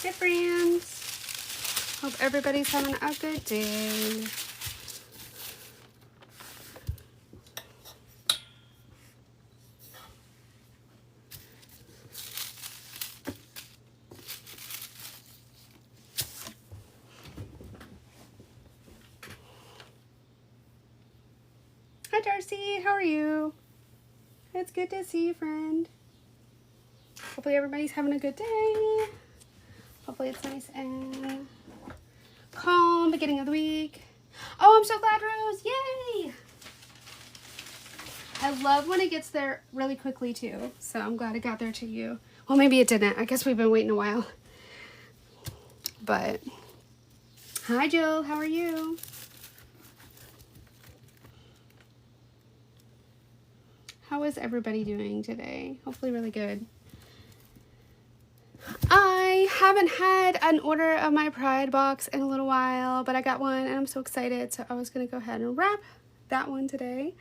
Hey friends, hope everybody's having a good day. Hi Darcy, how are you? It's good to see you, friend. Hopefully everybody's having a good day. Hopefully it's nice and calm beginning of the week. Oh, I'm so glad, Rose. Yay! I love when it gets there really quickly too. So I'm glad it got there to you. Well, maybe it didn't. I guess we've been waiting a while. But hi Jill, how are you? How is everybody doing today? Hopefully really good. I haven't had an order of my Pride box in a little while, but I got one and I'm so excited. So I was going to go ahead and wrap that one today.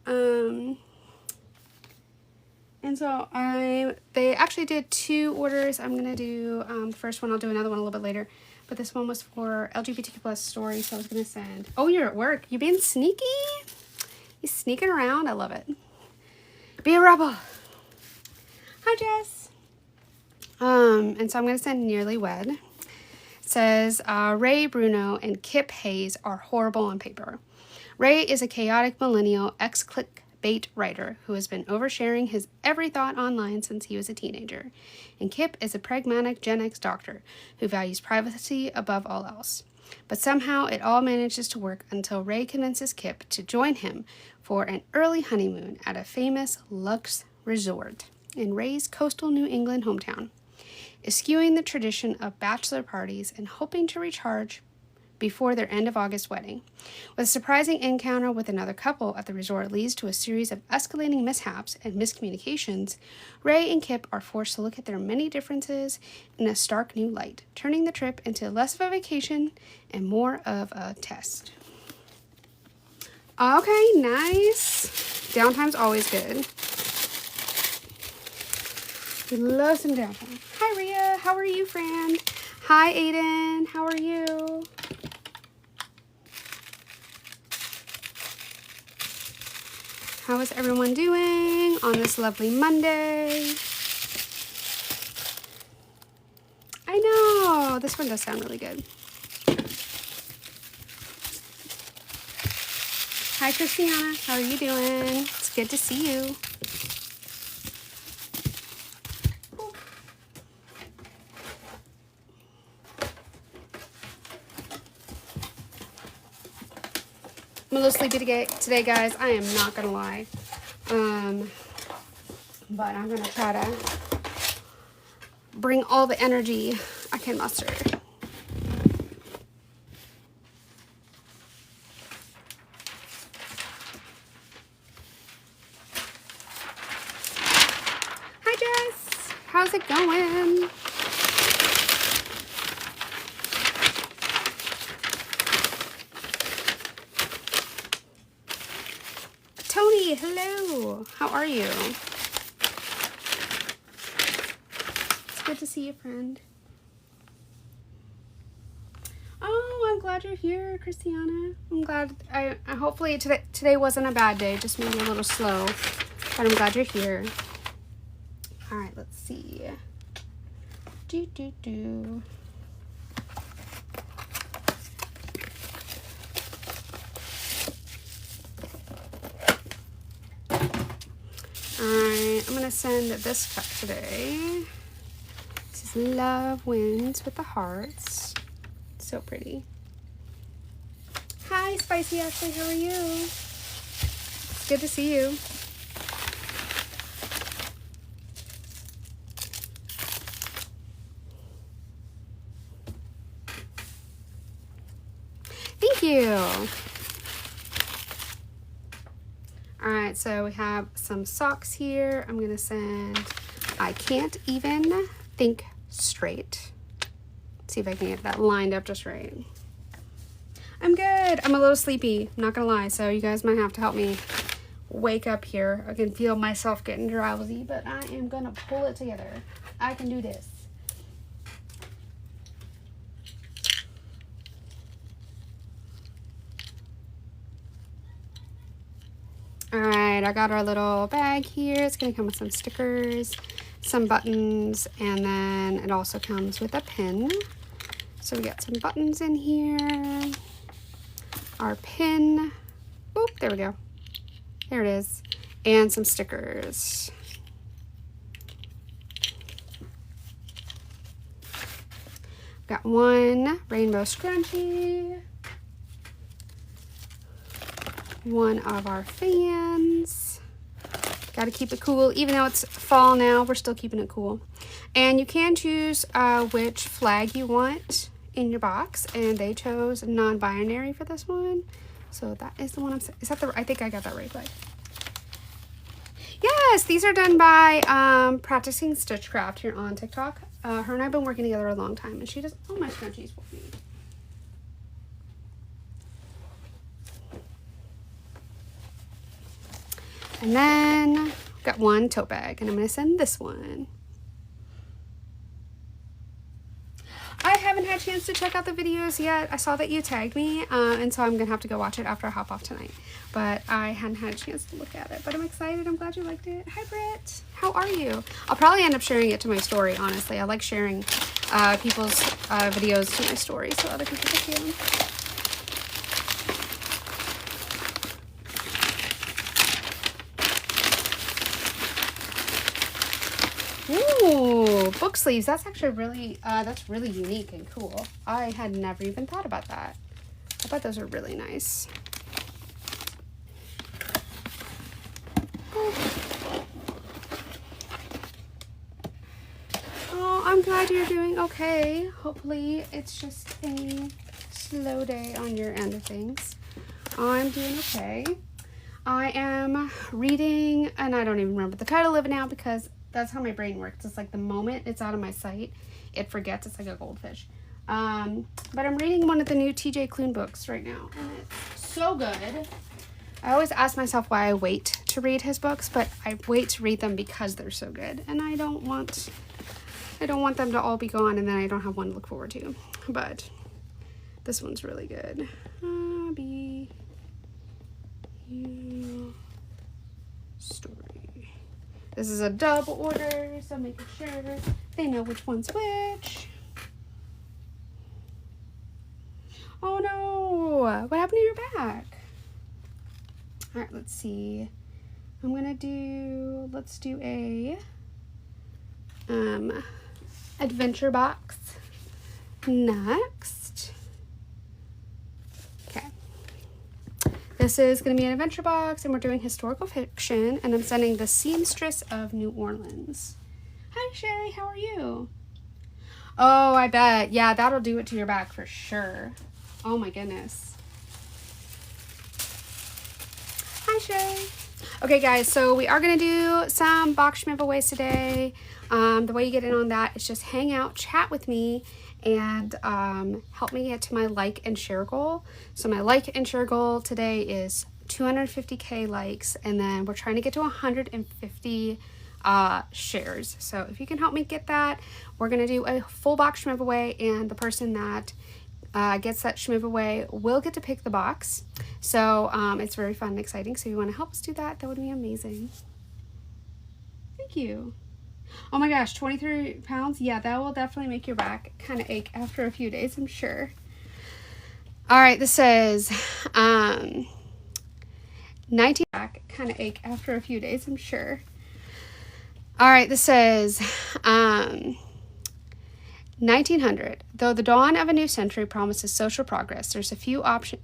And so they actually did 2 orders. I'm going to do the first one. I'll do another one a little bit later. But this one was for LGBTQ plus stories. So I was going to send. Oh, you're at work. You being sneaky? You sneaking around? I love it. Be a rebel. Hi, Jess. And so I'm going to send Nearly Wed. It says, Ray Bruno and Kip Hayes are horrible on paper. Ray is a chaotic millennial ex-clickbait writer who has been oversharing his every thought online since he was a teenager. And Kip is a pragmatic Gen X doctor who values privacy above all else. But somehow it all manages to work until Ray convinces Kip to join him for an early honeymoon at a famous luxe resort in Ray's coastal New England hometown, eschewing the tradition of bachelor parties and hoping to recharge before their end of August wedding. With a surprising encounter with another couple at the resort leads to a series of escalating mishaps and miscommunications, Ray and Kip are forced to look at their many differences in a stark new light, turning the trip into less of a vacation and more of a test. Okay, nice. Downtime's always good. We love some downtime. Hi, Rhea. How are you, friend? Hi, Aiden. How are you? How is everyone doing on this lovely Monday? I know. This one does sound really good. Hi, Christiana. How are you doing? It's good to see you. I'm a little sleepy today, guys. I am not gonna lie. But I'm gonna try to bring all the energy I can muster. Hi, Jess. How's it going? Tony, hello. How are you? It's good to see you, friend. Oh, I'm glad you're here, Christiana. I'm glad. I hopefully today wasn't a bad day, just maybe a little slow. But I'm glad you're here. All right, let's see. Alright, I'm going to send this cup today. This is Love Wins with the Hearts. So pretty. Hi, Spicy Ashley. How are you? It's good to see you. Thank you. Alright, so we have some socks here. I'm going to send I Can't Even Think Straight. See if I can get that lined up just right. I'm good. I'm a little sleepy. I'm not going to lie, so you guys might have to help me wake up here. I can feel myself getting drowsy, but I am going to pull it together. I can do this. right, I got our little bag here. It's going to come with some stickers, some buttons, and then it also comes with a pin. So we got some buttons in here, our pin, oop, there we go, there it is, and some stickers. Got one rainbow scrunchie, one of our fans. Got to keep it cool. Even though it's fall now, we're still keeping it cool. And you can choose which flag you want in your box. And they chose non-binary for this one. So that is the one I'm saying. Is that the, I think I got that right flag. Yes, these are done by Practicing Stitchcraft here on TikTok. Her and I have been working together a long time. And she does all my scrunchies for me. And then got one tote bag, and I'm going to send this one. I haven't had a chance to check out the videos yet. I saw that you tagged me, and so I'm going to have to go watch it after I hop off tonight. But I hadn't had a chance to look at it. But I'm excited. I'm glad you liked it. Hi, Britt. How are you? I'll probably end up sharing it to my story, honestly. I like sharing people's videos to my story so other people can see them. Ooh, book sleeves. That's actually really, that's really unique and cool. I had never even thought about that. I bet those are really nice. Oh, I'm glad you're doing okay. Hopefully it's just a slow day on your end of things. I'm doing okay. I am reading, and I don't even remember the title of it now because that's how my brain works. It's like the moment it's out of my sight, it forgets. It's like a goldfish. But I'm reading one of the new TJ Klune books right now, and it's so good. I always ask myself why I wait to read his books, but I wait to read them because they're so good, and I don't want them to all be gone, and then I don't have one to look forward to. But this one's really good. Story. This is a double order, so making sure they know which one's which. Oh no! What happened to your back? Alright, let's see. Let's do a adventure box next. Okay. This is going to be an adventure box, and we're doing historical fiction, and I'm sending The Seamstress of New Orleans. Hi, Shay. How are you? Oh, I bet. Yeah, that'll do it to your back for sure. Oh, my goodness. Hi, Shay. Okay, guys, so we are going to do some box giveaways today. The way you get in on that is just hang out, chat with me, and help me get to my like and share goal. So my like and share goal today is 250k likes, and then we're trying to get to 150 shares. So if you can help me get that, we're gonna do a full box giveaway, and the person that gets that giveaway will get to pick the box. So it's very fun and exciting. So if you want to help us do that, that would be amazing. Thank you. Oh my gosh, 23 pounds? Yeah, that will definitely make your back kind of ache after a few days, I'm sure. All right, this says 19 back kind of ache after a few days, I'm sure. All right, this says 1900. Though the dawn of a new century promises social progress,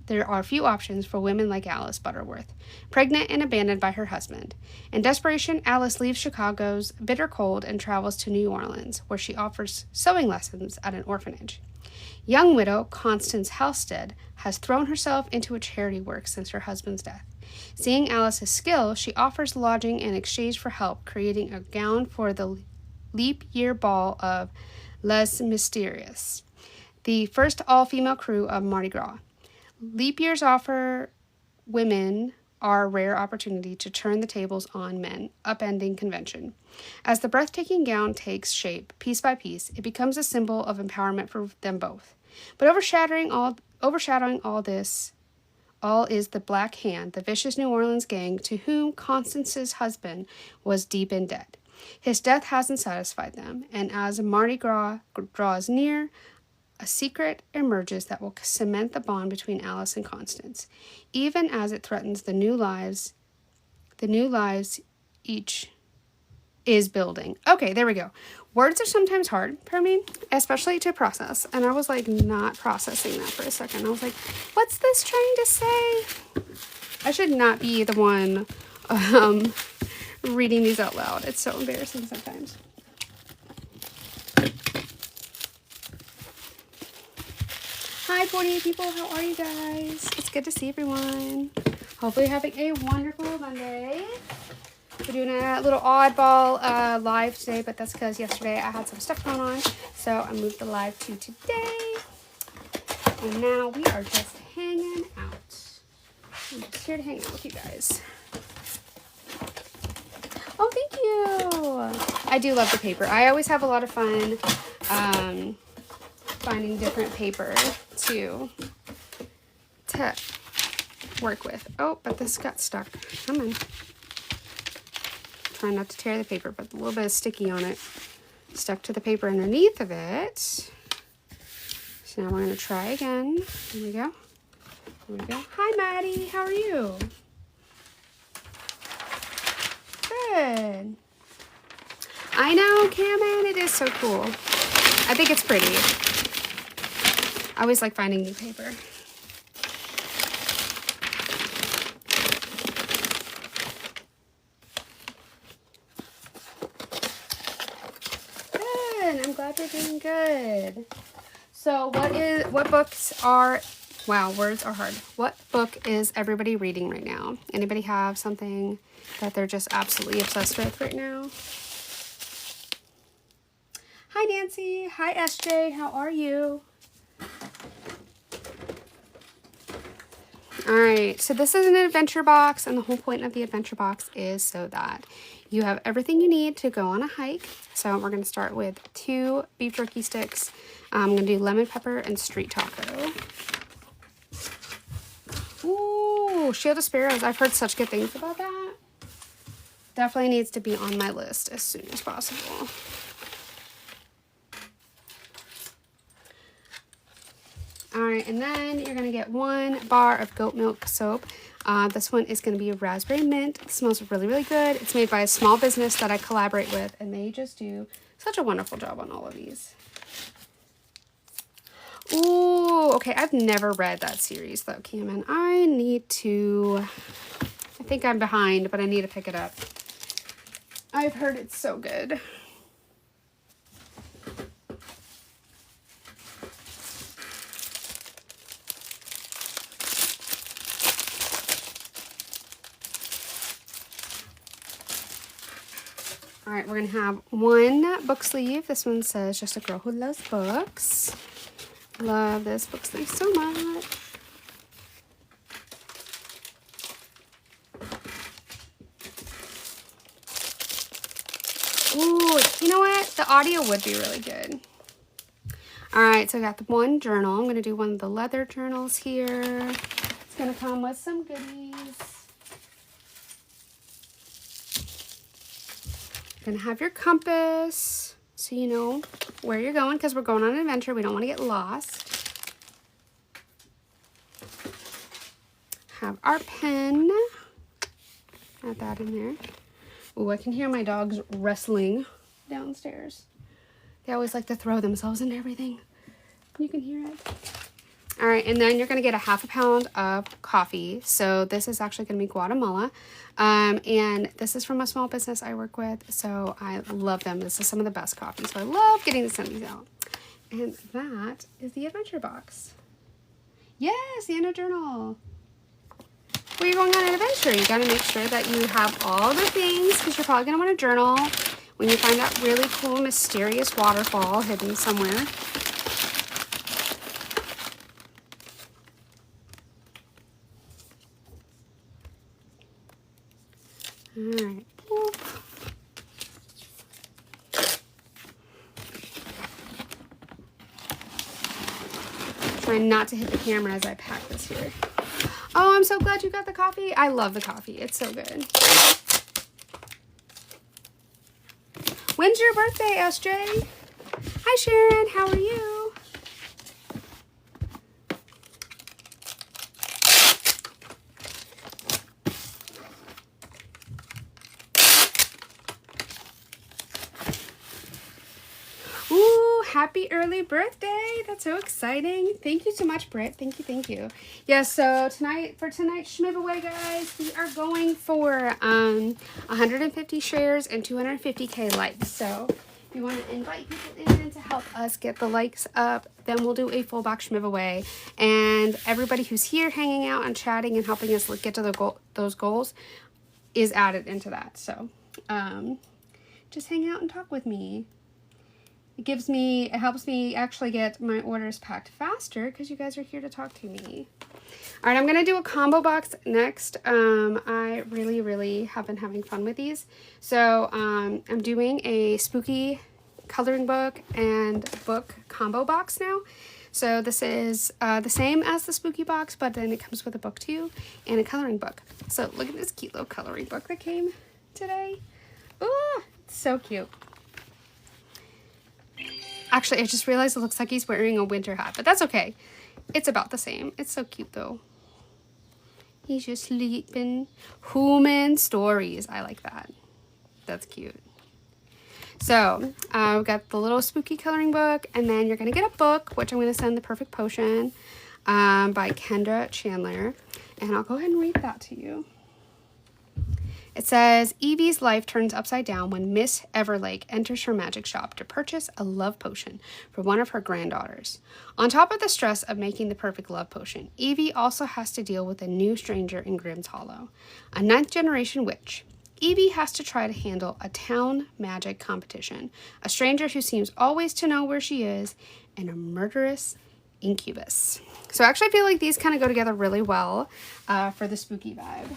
there are few options for women like Alice Butterworth, pregnant and abandoned by her husband. In desperation, Alice leaves Chicago's bitter cold and travels to New Orleans, where she offers sewing lessons at an orphanage. Young widow Constance Halstead has thrown herself into a charity work since her husband's death. Seeing Alice's skill, she offers lodging in exchange for help creating a gown for the leap year ball of Les Mysterious, the first all-female crew of Mardi Gras. Leap years offer women our rare opportunity to turn the tables on men, upending convention. As the breathtaking gown takes shape, piece by piece, it becomes a symbol of empowerment for them both. But overshadowing all this All is the Black Hand, the vicious New Orleans gang to whom Constance's husband was deep in debt. His death hasn't satisfied them, and as Mardi Gras draws near, a secret emerges that will cement the bond between Alice and Constance, even as it threatens the new lives each is building. Okay, there we go. Words are sometimes hard for me, especially to process. And I was like not processing that for a second. I was like, what's this trying to say? I should not be the one reading these out loud. It's so embarrassing sometimes. Hi, 48 people. How are you guys? It's good to see everyone. Hopefully having a wonderful Monday. We're doing a little oddball live today, but that's because yesterday I had some stuff going on. So I moved the live to today. And now we are just hanging out. I'm just here to hang out with you guys. Oh, thank you. I do love the paper. I always have a lot of fun finding different paper to work with. Oh, but this got stuck. Come on. Trying not to tear the paper, but a little bit of sticky on it. Stuck to the paper underneath of it. So now we're going to try again. Here we go. Here we go. Hi, Maddie. How are you? Good. I know, Cameron. It is so cool. I think it's pretty. I always like finding new paper. Good. I'm glad you're doing good. So what books are, wow, words are hard. What book is everybody reading right now? Anybody have something that they're just absolutely obsessed with right now? Hi, Nancy. Hi, SJ. How are you? All right, so this is an adventure box, and the whole point of the adventure box is so that you have everything you need to go on a hike. So we're going to start with 2 beef jerky sticks. I'm going to do lemon pepper and street taco. Ooh, Shield of Sparrows. I've heard such good things about that. Definitely needs to be on my list as soon as possible. All right, and then you're going to get 1 bar of goat milk soap. This one is going to be raspberry mint. It smells really, really good. It's made by a small business that I collaborate with, and they just do such a wonderful job on all of these. Ooh, okay, I've never read that series, though, Cameron. I think I'm behind, but I need to pick it up. I've heard it's so good. All right, we're going to have 1 book sleeve. This one says, Just a Girl Who Loves Books. Love this book sleeve so much. Ooh, you know what? The audio would be really good. All right, so I got the 1 journal. I'm going to do one of the leather journals here. It's going to come with some goodies. You're gonna have your compass so you know where you're going, because we're going on an adventure. We don't want to get lost. Have our pen. Add that in there. Ooh, I can hear my dogs wrestling downstairs. They always like to throw themselves into everything. You can hear it. All right, and then you're going to get a ½ pound of coffee. So this is actually going to be Guatemala. And this is from a small business I work with. So I love them. This is some of the best coffee. So I love getting these out. And that is the adventure box. Yes, the Anna Journal. When you're going on an adventure, you got to make sure that you have all the things, because you're probably going to want to journal when you find that really cool, mysterious waterfall hidden somewhere. All right. Trying not to hit the camera as I pack this here. Oh, I'm so glad you got the coffee. I love the coffee. It's so good. When's your birthday, SJ? Hi, Sharon. How are you? Ooh, happy early birthday. That's so exciting. Thank you so much, Britt. Thank you, thank you. Yeah, so tonight's Schmiveaway, guys, we are going for 150 shares and 250K likes. So if you want to invite people in to help us get the likes up, then we'll do a full box Schmiveaway. And everybody who's here hanging out and chatting and helping us get to those goals is added into that. So just hang out and talk with me. It helps me actually get my orders packed faster because you guys are here to talk to me. All right, I'm going to do a combo box next. I really have been having fun with these. So I'm doing a spooky coloring book and book combo box now. So this is the same as the spooky box, but then it comes with a book too and a coloring book. So look at this cute little coloring book that came today. Oh, it's so cute. Actually, I just realized it looks like he's wearing a winter hat, but that's okay. It's about the same. It's so cute, though. He's just sleeping. Human stories. I like that. That's cute. So, we've got the little spooky coloring book, and then you're going to get a book, which I'm going to send The Perfect Potion by Kendra Chandler. And I'll go ahead and read that to you. It says, Evie's life turns upside down when Miss Everlake enters her magic shop to purchase a love potion for one of her granddaughters. On top of the stress of making the perfect love potion, Evie also has to deal with a new stranger in Grimm's Hollow, a 9th generation witch. Evie has to try to handle a town magic competition, a stranger who seems always to know where she is, and a murderous incubus. So I actually feel like these kind of go together really well for the spooky vibe.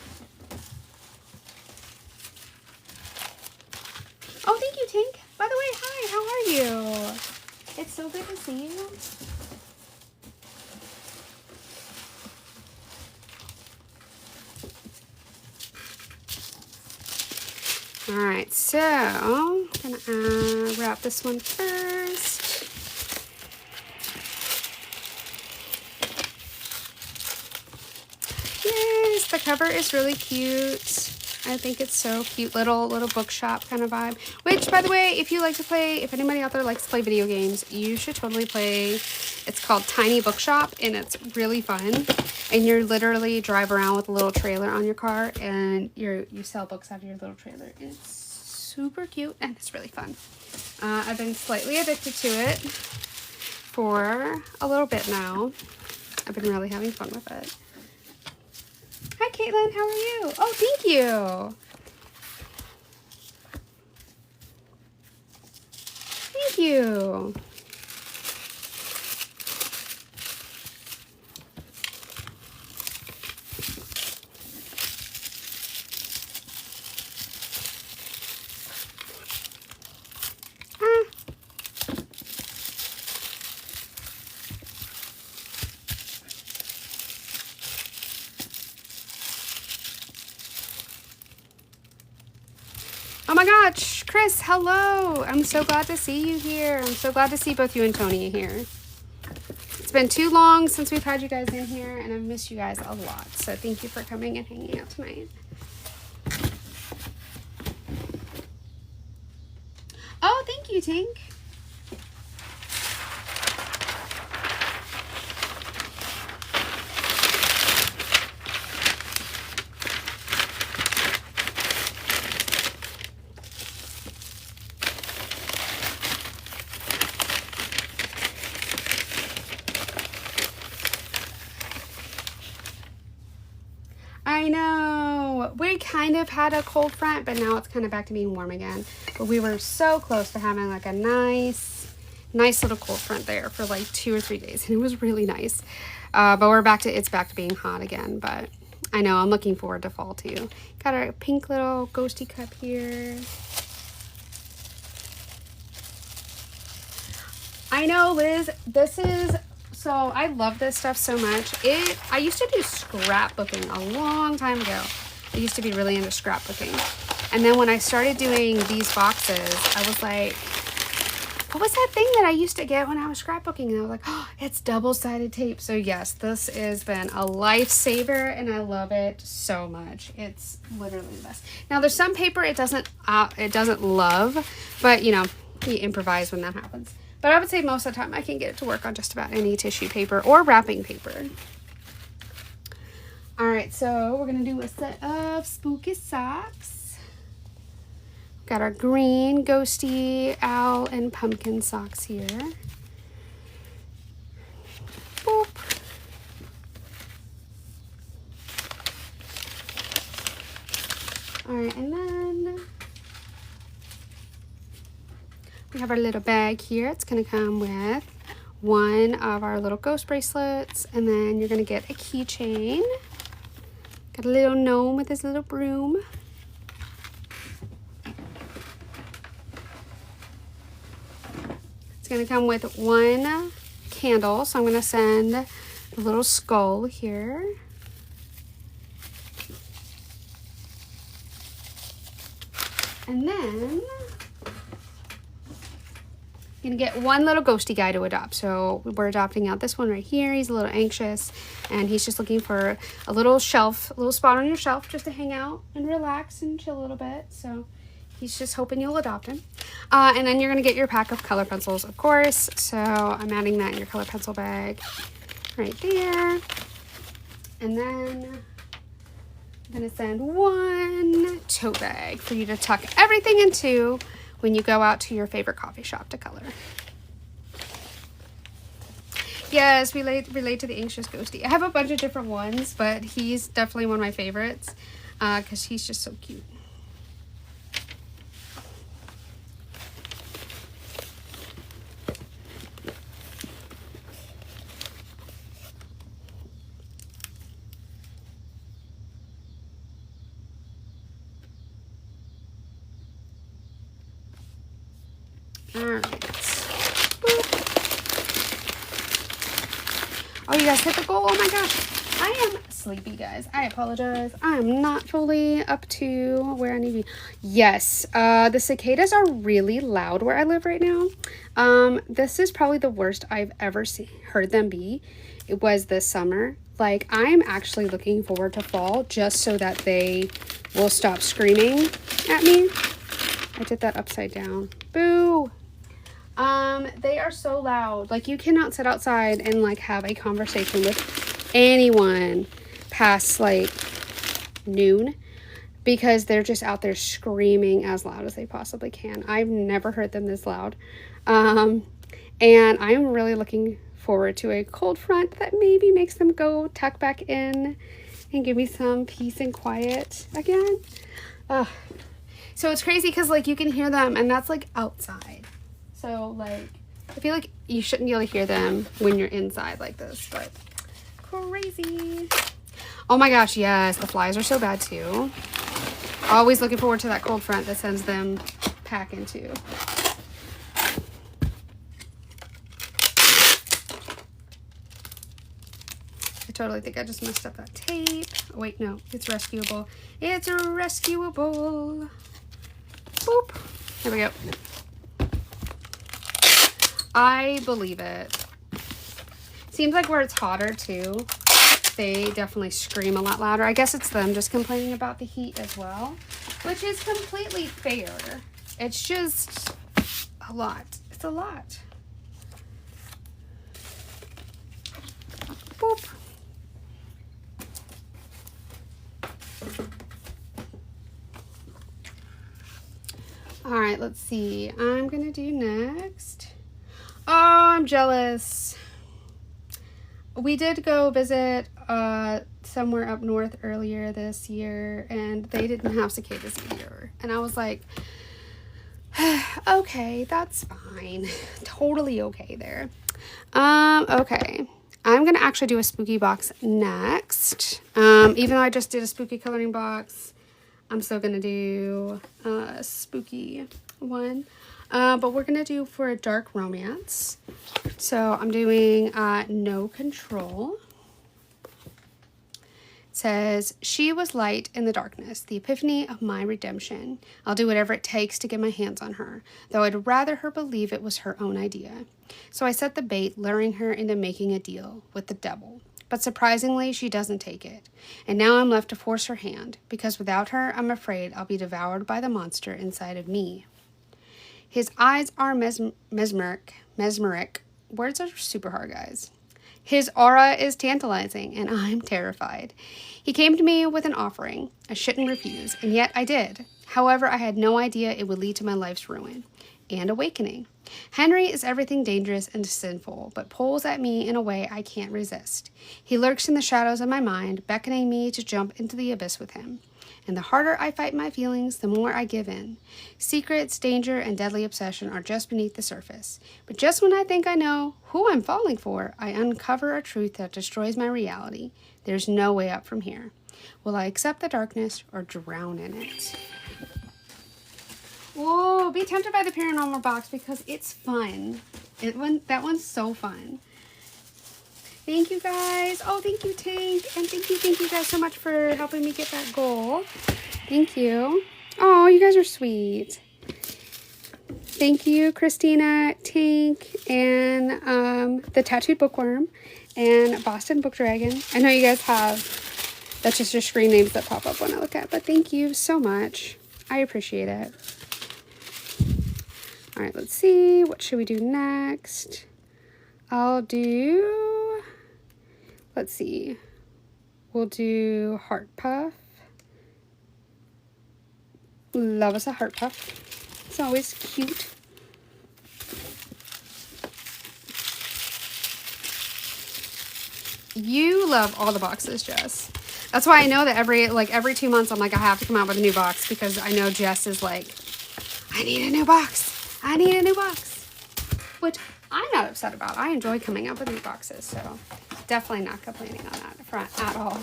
Oh, thank you, Tink. By the way, hi, how are you? It's so good to see you. All right, so I'm gonna wrap this one first. Yes, the cover is really cute. I think it's so cute, little bookshop kind of vibe. Which, by the way, if anybody out there likes to play video games, you should totally play. It's called Tiny Bookshop, and it's really fun. And you literally drive around with a little trailer on your car, and you sell books out of your little trailer. And it's super cute, and it's really fun. I've been slightly addicted to it for a little bit now. I've been really having fun with it. Hi, Caitlin. How are you? Oh, thank you. Thank you. Oh my gosh, Chris, hello. I'm so glad to see you here. I'm so glad to see both you and Tony here. It's been too long since we've had you guys in here, and I've missed you guys a lot. So thank you for coming and hanging out tonight. Oh, thank you, Tink. I know. We kind of had a cold front, but now it's kind of back to being warm again. But we were so close to having like a nice little cold front there for like 2 or 3 days. And it was really nice. But it's back to being hot again. But I know, I'm looking forward to fall too. Got our pink little ghosty cup here. I know, Liz, this is So I love this stuff so much. I used to do scrapbooking a long time ago. I used to be really into scrapbooking. And then when I started doing these boxes, I was like, what was that thing that I used to get when I was scrapbooking? And I was like, oh, it's double-sided tape. So yes, this has been a lifesaver and I love it so much. It's literally the best. Now there's some paper it doesn't love, but you know, you improvise when that happens. But I would say most of the time I can get it to work on just about any tissue paper or wrapping paper. All right, so we're gonna do a set of spooky socks. Got our green, ghosty, owl, and pumpkin socks here. Boop. All right, and then we have our little bag here. It's gonna come with one of our little ghost bracelets, and then you're gonna get a keychain. Got a little gnome with his little broom. It's gonna come with one candle, so I'm gonna send a little skull here. And then you're gonna get one little ghosty guy to adopt. So we're adopting out this one right here. He's a little anxious and he's just looking for a little shelf, a little spot on your shelf just to hang out and relax and chill a little bit. So he's just hoping you'll adopt him. And then you're gonna get your pack of color pencils, of course. So I'm adding that in your color pencil bag right there. And then I'm gonna send one tote bag for you to tuck everything into when you go out to your favorite coffee shop to color. Yes, relate to the anxious ghosty. I have a bunch of different ones, but he's definitely one of my favorites because he's just so cute. Alright. Oh, you guys hit the goal. Oh my gosh. I am sleepy, guys. I apologize. I am not fully up to where I need to be. Yes, the cicadas are really loud where I live right now. This is probably the worst I've ever heard them be. It was this summer. Like, I'm actually looking forward to fall just so that they will stop screaming at me. I did that upside down. Boo! They are so loud. Like, you cannot sit outside and like have a conversation with anyone past like noon because they're just out there screaming as loud as they possibly can. I've never heard them this loud. And I'm really looking forward to a cold front that maybe makes them go tuck back in and give me some peace and quiet again. So it's crazy because like you can hear them and that's like outside. So, like, I feel like you shouldn't be able to hear them when you're inside like this, but crazy. Oh my gosh, yes, the flies are so bad too. Always looking forward to that cold front that sends them packing too. I totally think I just messed up that tape. Oh, wait, no, it's rescuable. It's rescuable. Boop. There we go. I believe it. Seems like where it's hotter too, they definitely scream a lot louder. I guess it's them just complaining about the heat as well, which is completely fair. It's just a lot. It's a lot. Boop. All right, let's see. I'm gonna do next. Oh, I'm jealous. We did go visit somewhere up north earlier this year, and they didn't have cicadas either. And I was like, okay, that's fine. Totally okay there. Okay. I'm going to actually do a spooky box next. Even though I just did a spooky coloring box, I'm still going to do a spooky one. But we're going to do for a dark romance. So I'm doing No Control. It says, she was light in the darkness, the epiphany of my redemption. I'll do whatever it takes to get my hands on her, though I'd rather her believe it was her own idea. So I set the bait, luring her into making a deal with the devil. But surprisingly, she doesn't take it. And now I'm left to force her hand, because without her, I'm afraid I'll be devoured by the monster inside of me. His eyes are mesmeric. Words are super hard, guys. His aura is tantalizing, and I'm terrified. He came to me with an offering I shouldn't refuse, and yet I did. However, I had no idea it would lead to my life's ruin and awakening. Henry is everything dangerous and sinful, but pulls at me in a way I can't resist. He lurks in the shadows of my mind, beckoning me to jump into the abyss with him. And the harder I fight my feelings, the more I give in. Secrets, danger, and deadly obsession are just beneath the surface. But just when I think I know who I'm falling for, I uncover a truth that destroys my reality. There's no way up from here. Will I accept the darkness or drown in it? Whoa, be tempted by the paranormal box because it's fun. That one's so fun. Thank you guys. Oh, thank you, Tank. And thank you guys so much for helping me get that goal. Thank you. Oh, you guys are sweet. Thank you, Christina, Tank, and the Tattooed Bookworm, and Boston Book Dragon. I know you guys have, that's just your screen names that pop up when I look at, but thank you so much. I appreciate it. All right, let's see. What should we do next? I'll do, let's see. We'll do Heart Puff. Love us a Heart Puff. It's always cute. You love all the boxes, Jess. That's why I know that every 2 months I'm like, I have to come out with a new box because I know Jess is like, I need a new box. I need a new box. Which I'm not upset about. I enjoy coming up with new boxes, so definitely not complaining on that front at all.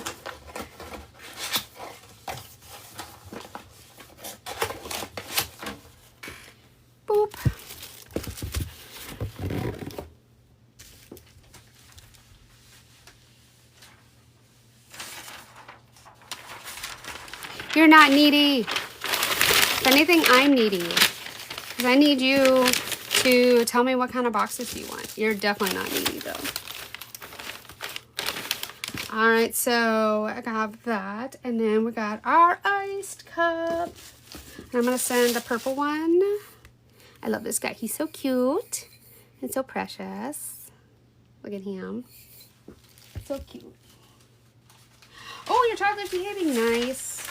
Boop. You're not needy. If anything, I'm needy. Because I need you to tell me what kind of boxes you want. You're definitely not needy, though. Alright, so I got that. And then we got our iced cup. And I'm going to send the purple one. I love this guy. He's so cute and so precious. Look at him. So cute. Oh, your chocolate's behaving nice.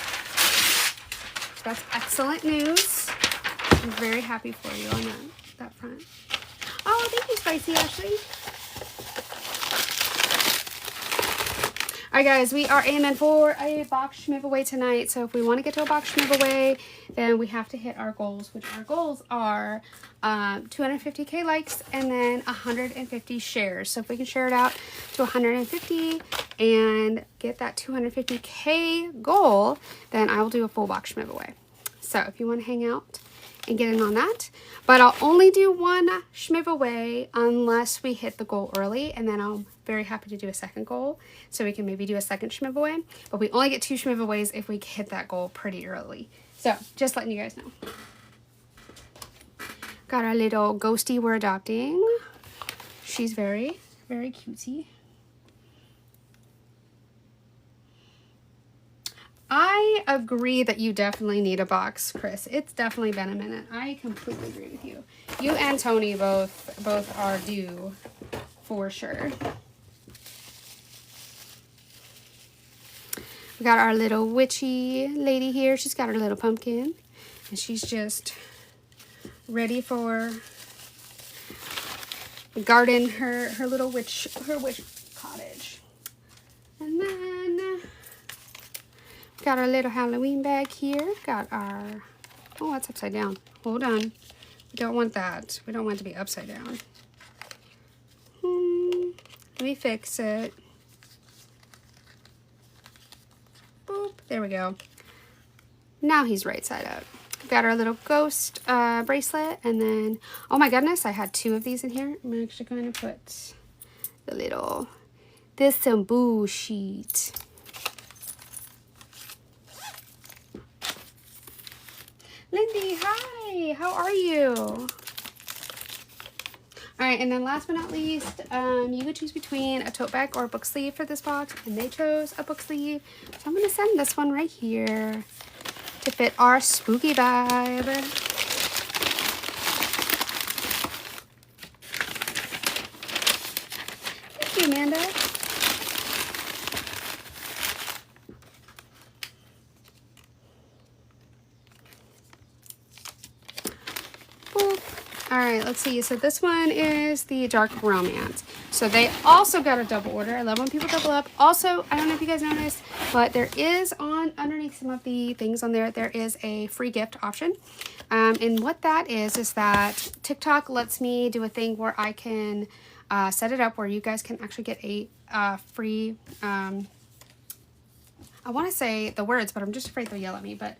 That's excellent news. I'm very happy for you on that front. Oh, thank you, Spicy Ashley. Alright guys, we are aiming for a box giveaway tonight. So if we want to get to a box giveaway, then we have to hit our goals, which our goals are 250k likes and then 150 shares. So if we can share it out to 150 and get that 250k goal, then I will do a full box giveaway. So if you want to hang out and get in on that. But I'll only do one giveaway unless we hit the goal early, and then I'm very happy to do a second goal. So we can maybe do a second giveaway, but we only get 2 giveaways if we hit that goal pretty early. So just letting you guys know. Got our little ghostie we're adopting. She's very, very cutesy. I agree that you definitely need a box, Chris. It's definitely been a minute. I completely agree with you. You and Tony both are due for sure. We got our little witchy lady here. She's got her little pumpkin, and she's just ready for the garden, her witch cottage. And then got our little Halloween bag here. Got our, oh, that's upside down. Hold on. We don't want that. We don't want it to be upside down. Let me fix it. Boop. There we go. Now he's right side up. got our little ghost bracelet, and then, oh my goodness, I had 2 of these in here. I'm actually going to put the little, this some bullshit. Lindy, hi, how are you? All right, and then last but not least, you could choose between a tote bag or a book sleeve for this box, and they chose a book sleeve. So I'm gonna send this one right here to fit our spooky vibe. Thank you, Amanda. All right, let's see. So this one is the Dark Romance. So they also got a double order. I love when people double up. Also, I don't know if you guys noticed, but there is underneath some of the things on there, there is a free gift option. And what that is that TikTok lets me do a thing where I can set it up where you guys can actually get a free, I want to say the words, but I'm just afraid they'll yell at me, but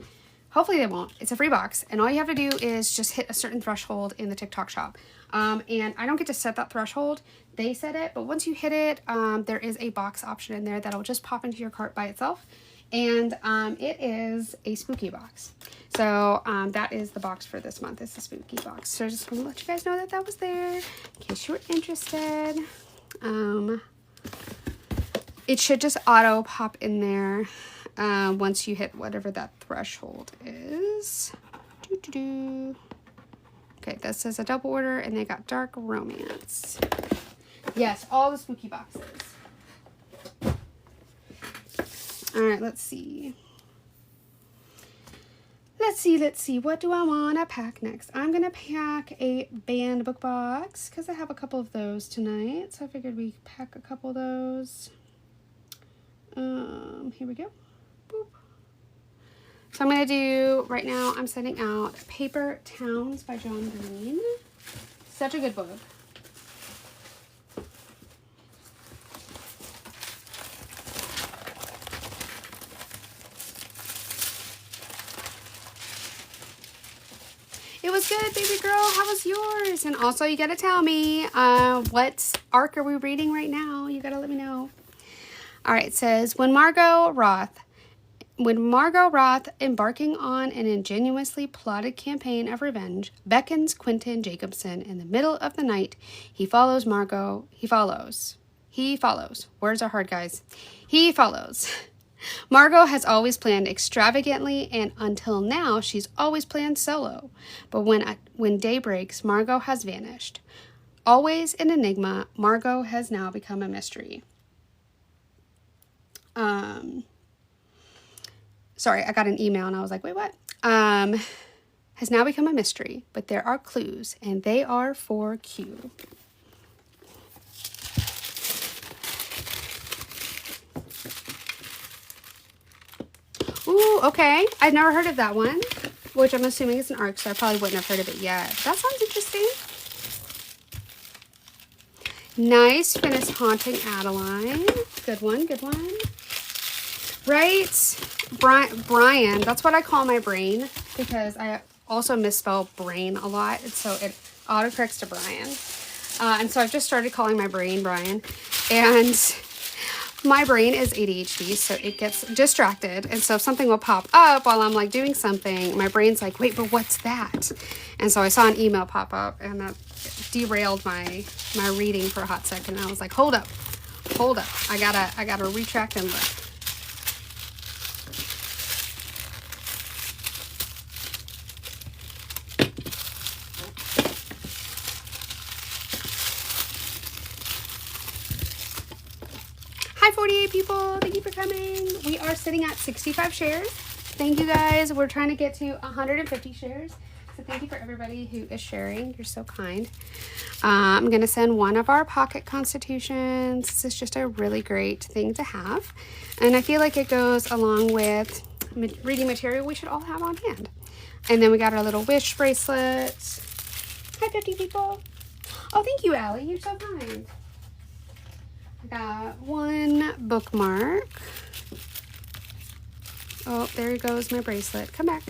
hopefully they won't. It's a free box, and all you have to do is just hit a certain threshold in the TikTok shop. And I don't get to set that threshold. They set it, but once you hit it, there is a box option in there that'll just pop into your cart by itself. And it is a spooky box. So that is the box for this month. It's the spooky box. So I just want to let you guys know that that was there in case you were interested. It should just auto pop in there once you hit whatever that threshold is. Okay, this says a double order, and they got Dark Romance. Yes, all the spooky boxes. All right, let's see. Let's see. What do I want to pack next? I'm going to pack a banned book box because I have a couple of those tonight. So I figured we pack a couple of those. Here we go. Boop. So I'm going to do, right now, I'm sending out Paper Towns by John Green. Such a good book. It was good, baby girl. How was yours? And also, you got to tell me, what arc are we reading right now? You got to let me know. All right, it says, when Margot Roth, embarking on an ingenuously plotted campaign of revenge, beckons Quentin Jacobson in the middle of the night, he follows. Words are hard, guys. He follows. Margot has always planned extravagantly, and until now, she's always planned solo. But when day breaks, Margot has vanished. Always an enigma, Margot has now become a mystery. Sorry, I got an email and I was like, wait, what? Has now become a mystery, but there are clues, and they are for Q. Ooh, okay. I've never heard of that one, which I'm assuming is an arc, so I probably wouldn't have heard of it yet. That sounds interesting. Nice. Finish Haunting Adeline. Good one, good one. Right? Brian, that's what I call my brain, because I also misspell brain a lot, and so it autocorrects to Brian. And so I've just started calling my brain Brian, and my brain is ADHD, so it gets distracted, and so if something will pop up while I'm like doing something, my brain's like, wait, but what's that? And so I saw an email pop up, and that derailed my reading for a hot second. And I was like, hold up, I gotta retract and look. Hi 48 people, thank you for coming. We are sitting at 65 shares. Thank you guys. We're trying to get to 150 shares. So thank you for everybody who is sharing. You're so kind. I'm going to send one of our pocket constitutions. This is just a really great thing to have. And I feel like it goes along with reading material we should all have on hand. And then we got our little wish bracelet. Hi 50 people. Oh, thank you, Allie. You're so kind. I got one bookmark. Oh, there goes my bracelet. Come back.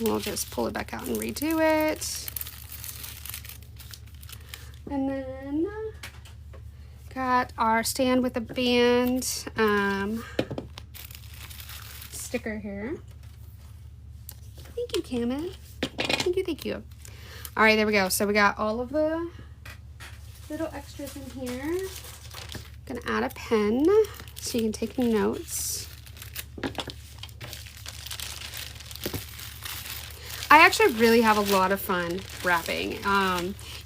We'll just pull it back out and redo it. And then got our stand with a band sticker here. Thank you, Camet. Thank you, thank you. All right, there we go. So we got all of the little extras in here. Gonna add a pen so you can take notes. I actually really have a lot of fun wrapping.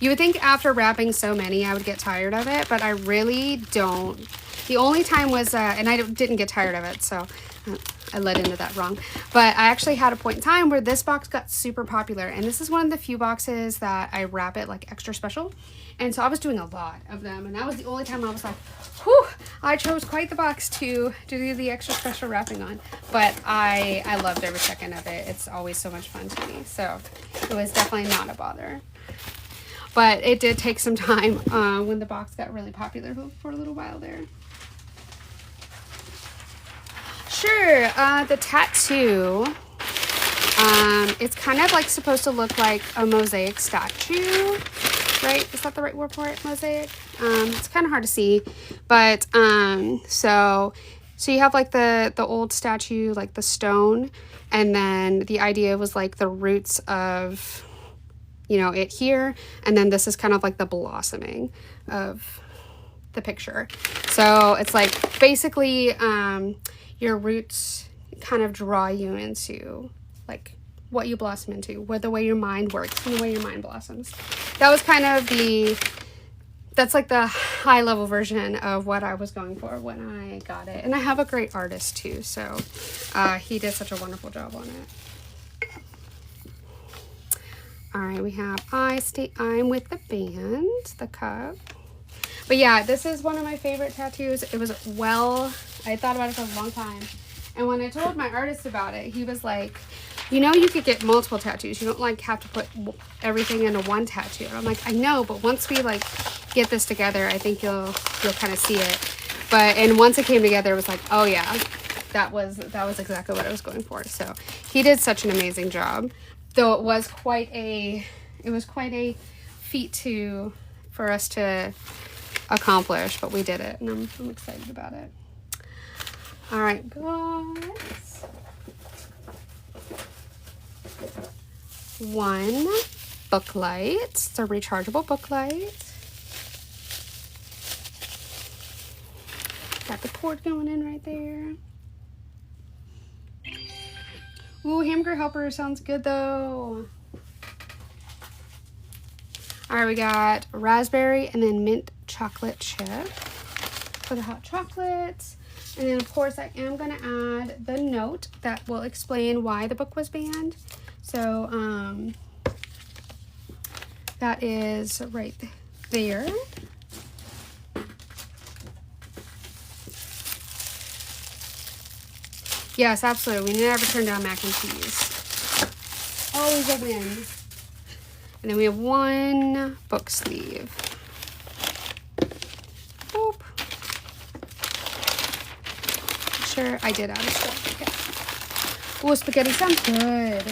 You would think after wrapping so many I would get tired of it, but I really don't. The only time was, and I didn't get tired of it, so I led into that wrong. But I actually had a point in time where this box got super popular, and this is one of the few boxes that I wrap it like extra special. And so I was doing a lot of them, and that was the only time I was like, whew, I chose quite the box to do the extra special wrapping on. But I loved every second of it. It's always so much fun to me. So it was definitely not a bother. But it did take some time when the box got really popular for a little while there. Sure, the tattoo, it's kind of like supposed to look like a mosaic statue, right? Is that the right word for it? Mosaic? It's kind of hard to see, but so you have like the old statue, like the stone, and then the idea was like the roots of, you know, it here, and then this is kind of like the blossoming of the picture. So it's like basically your roots kind of draw you into like what you blossom into, where the way your mind works and the way your mind blossoms. That was kind of that's like the high level version of what I was going for when I got it. And I have a great artist too, so he did such a wonderful job on it. All right, we have I'm with the band, the cup. But yeah, this is one of my favorite tattoos. It was I thought about it for a long time. And when I told my artist about it, he was like, you know, you could get multiple tattoos. You don't like have to put everything into one tattoo. And I'm like, I know, but once we like get this together, I think you'll kind of see it. And once it came together, it was like, oh yeah, that was exactly what I was going for. So he did such an amazing job. Though it was quite a feat for us to accomplish, but we did it, and I'm excited about it. All right, guys. One book light. It's a rechargeable book light. Got the cord going in right there. Ooh, hamburger helper sounds good though. All right, we got raspberry and then mint chocolate chip for the hot chocolates. And then of course I am gonna add the note that will explain why the book was banned. So that is right there. Yes, absolutely. We never turn down mac and cheese. Always a win. And then we have one book sleeve. Boop. Sure, I did add a stuff. Okay. Ooh, spaghetti sounds good.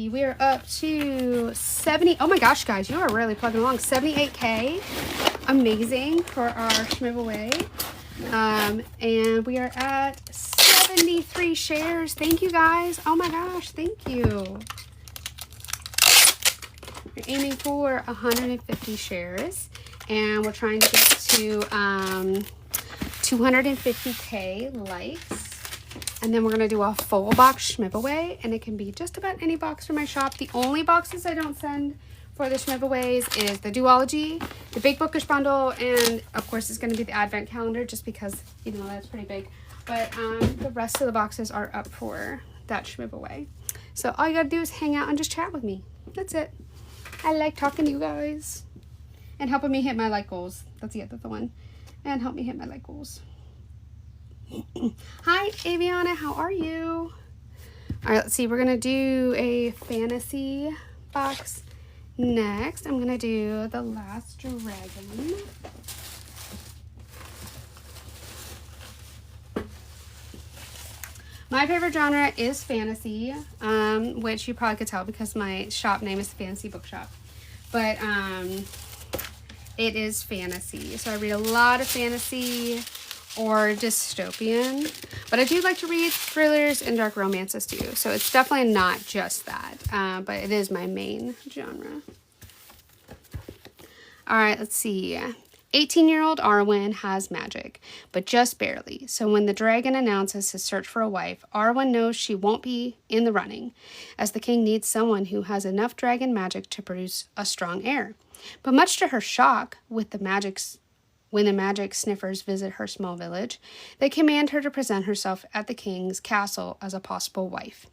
We are up to 70. Oh my gosh, guys, you are really plugging along. 78K. Amazing for our giveaway. And we are at 73 shares. Thank you, guys. Oh my gosh, thank you. We're aiming for 150 shares, and we're trying to get to 250K likes. And then we're going to do a full box giveaway, and it can be just about any box from my shop. The only boxes I don't send for the giveaways is the duology, the big bookish bundle, and of course it's going to be the advent calendar just because, you know, that's pretty big. But the rest of the boxes are up for that giveaway. So all you got to do is hang out and just chat with me. That's it. I like talking to you guys and helping me hit my like goals. That's the one. And help me hit my like goals. Hi, Aviana, how are you? All right, let's see. We're going to do a fantasy box. Next, I'm going to do The Last Dragon. My favorite genre is fantasy, which you probably could tell because my shop name is Fantasy Bookshop. But it is fantasy. So I read a lot of fantasy or dystopian. But I do like to read thrillers and dark romances too. So it's definitely not just that. But it is my main genre. All right, let's see. 18-year-old Arwen has magic, but just barely. So when the dragon announces his search for a wife, Arwen knows she won't be in the running, as the king needs someone who has enough dragon magic to produce a strong heir. But much to her shock, when the magic sniffers visit her small village, they command her to present herself at the king's castle as a possible wife.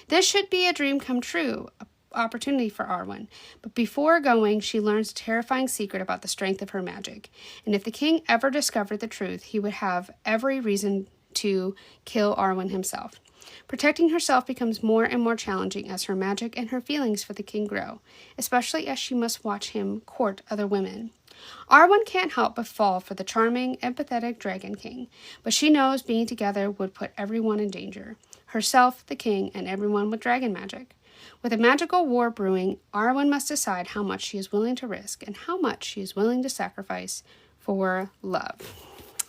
This should be a dream come true, opportunity for Arwen, but before going, she learns a terrifying secret about the strength of her magic, and if the king ever discovered the truth, he would have every reason to kill Arwen himself. Protecting herself becomes more and more challenging as her magic and her feelings for the king grow, especially as she must watch him court other women. Arwen can't help but fall for the charming, empathetic Dragon King, but she knows being together would put everyone in danger, herself, the king, and everyone with dragon magic. With a magical war brewing, Arwen must decide how much she is willing to risk and how much she is willing to sacrifice for love.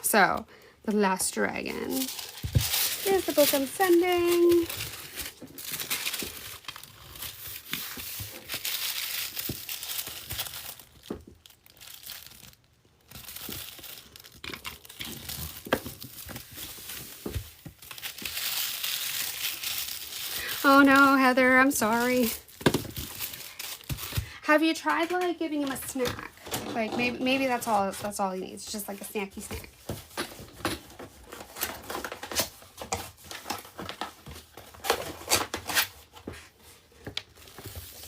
So, The Last Dragon. Here's the book I'm sending. Oh no, Heather, I'm sorry. Have you tried like giving him a snack? Like maybe that's all he needs, just like a snacky snack.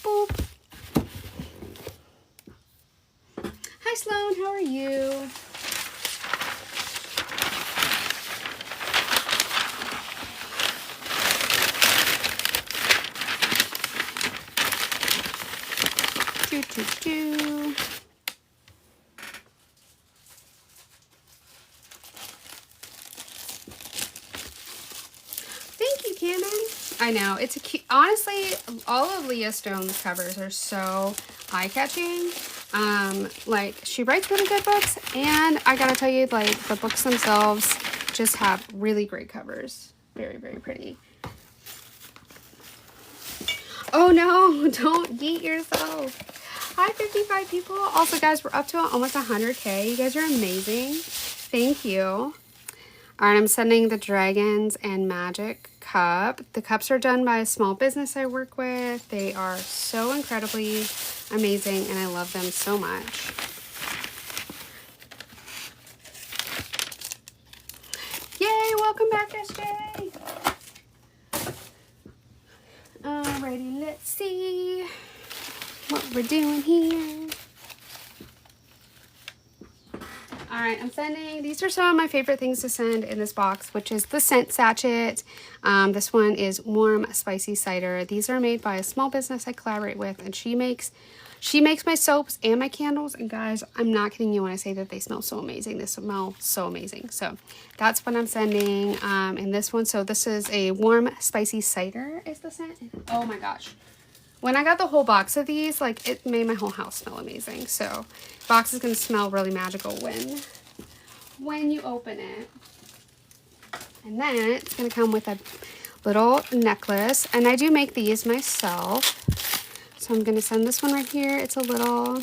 Boop. Hi Sloan, how are you? Thank you, Cameron. I know, it's a cute, honestly, all of Leah Stone's covers are so eye-catching. Like, she writes really good books, and I gotta tell you, like, the books themselves just have really great covers. Very, very pretty. Oh no, don't yeet yourself. Hi, 55 people. Also, guys, we're up to almost 100K. You guys are amazing. Thank you. All right, I'm sending the Dragons and Magic cup. The cups are done by a small business I work with. They are so incredibly amazing, and I love them so much. Yay, welcome back, SJ. Alrighty, let's see what we're doing here. Alright, I'm sending, these are some of my favorite things to send in this box, which is the scent sachet. This one is warm spicy cider. These are made by a small business I collaborate with, and she makes my soaps and my candles, and guys, I'm not kidding you when I say that they smell so amazing. They smell so amazing. So that's what I'm sending in this one. So this is a warm spicy cider is the scent. Oh my gosh. When I got the whole box of these, like, it made my whole house smell amazing. So the box is going to smell really magical when you open it. And then it's going to come with a little necklace. And I do make these myself. So I'm going to send this one right here. It's a little,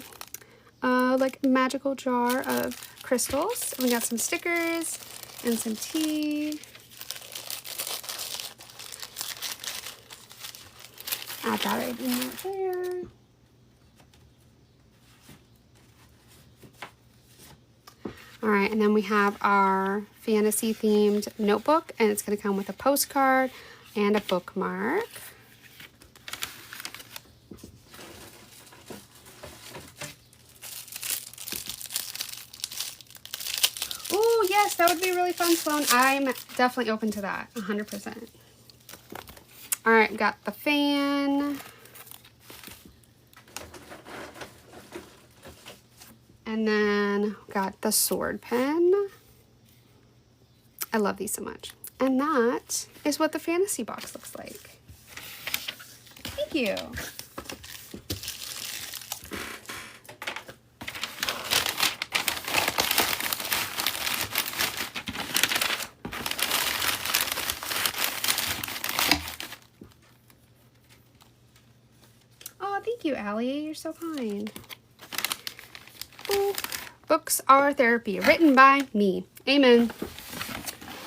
like, magical jar of crystals. And we got some stickers and some tea. Add that right in right there. All right, and then we have our fantasy themed notebook, and it's going to come with a postcard and a bookmark. Oh, yes, that would be really fun, Sloan. I'm definitely open to that, 100%. All right, got the fan. And then got the sword pen. I love these so much. And that is what the fantasy box looks like. Thank you. Oh, thank you, Allie. You're so kind. Ooh. Books are therapy, written by me. Amen.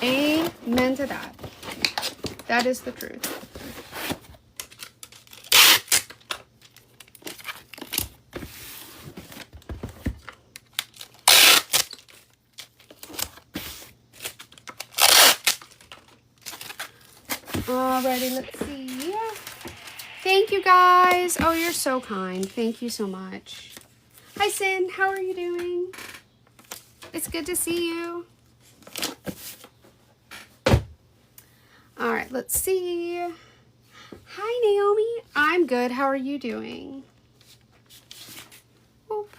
Amen to that. That is the truth. Alrighty, let's see. Thank you guys. Oh, you're so kind. Thank you so much. Hi, Sin. How are you doing? It's good to see you. All right, let's see. Hi, Naomi. I'm good. How are you doing? Oop.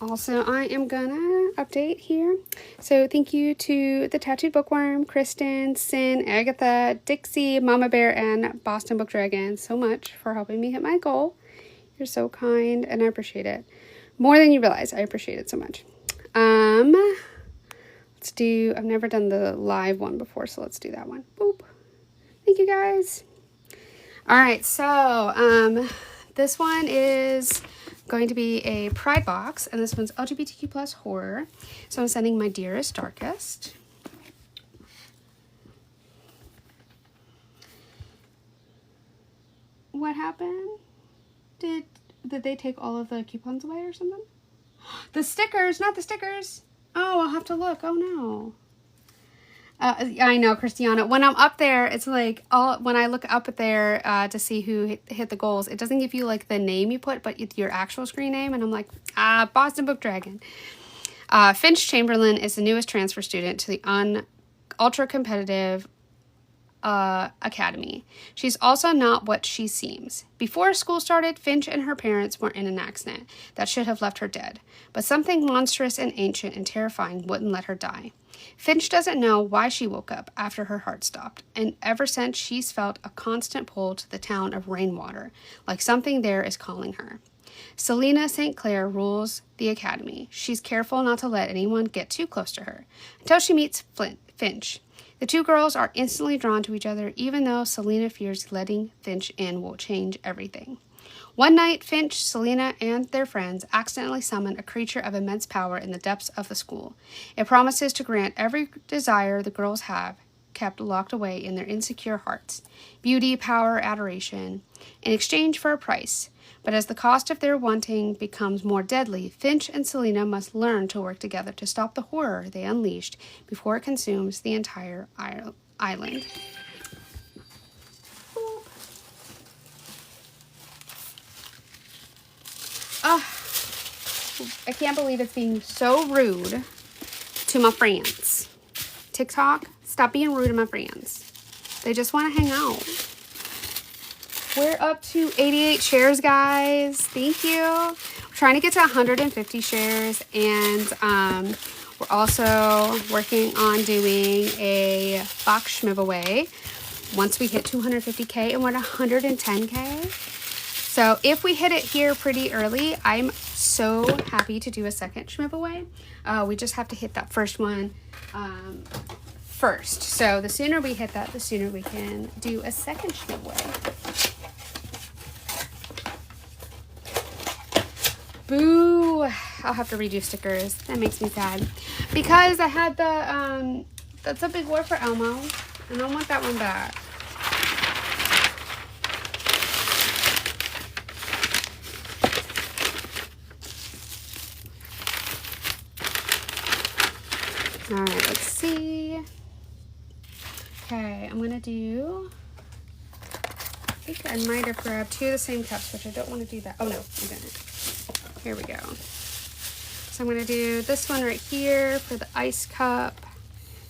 Also, I am gonna update here. So thank you to the Tattooed Bookworm, Kristen, Sin, Agatha, Dixie, Mama Bear, and Boston Book Dragon so much for helping me hit my goal. You're so kind, and I appreciate it. More than you realize. I appreciate it so much. Let's do, I've never done the live one before, so let's do that one. Boop. Thank you, guys. All right, so this one is going to be a Pride box, and this one's LGBTQ plus horror. So I'm sending my dearest, darkest. What happened? Did they take all of the coupons away or something? The stickers, not the stickers. Oh, I'll have to look. Oh no. I know, Christiana. When I'm up there, it's like when I look up there to see who hit the goals, it doesn't give you like the name you put, but your actual screen name. And I'm like, Boston Book Dragon. Finch Chamberlain is the newest transfer student to the ultra competitive academy. She's also not what she seems. Before school started, Finch and her parents were in an accident that should have left her dead, but something monstrous and ancient and terrifying wouldn't let her die. Finch doesn't know why she woke up after her heart stopped, and ever since she's felt a constant pull to the town of Rainwater, like something there is calling her. Selena St. Clair rules the academy. She's careful not to let anyone get too close to her, until she meets Finch. The two girls are instantly drawn to each other, even though Selena fears letting Finch in will change everything. One night, Finch, Selena, and their friends accidentally summon a creature of immense power in the depths of the school. It promises to grant every desire the girls have kept locked away in their insecure hearts: beauty, power, adoration, in exchange for a price. But as the cost of their wanting becomes more deadly, Finch and Selena must learn to work together to stop the horror they unleashed before it consumes the entire island. I can't believe it's being so rude to my friends. TikTok, stop being rude to my friends. They just want to hang out. We're up to 88 shares, guys. Thank you. We're trying to get to 150 shares, and we're also working on doing a box giveaway once we hit 250K, and we're at 110K. So if we hit it here pretty early, I'm so happy to do a second giveaway. We just have to hit that first one first. So the sooner we hit that, the sooner we can do a second giveaway. Boo! I'll have to redo stickers. That makes me sad. Because I had the, that's a big word for Elmo. And I want that one back. Alright, let's see. Okay, I'm going to do... I think I might have grabbed two of the same cups, which I don't want to do that. Oh, no, I didn't. Here we go. So I'm going to do this one right here for the ice cup.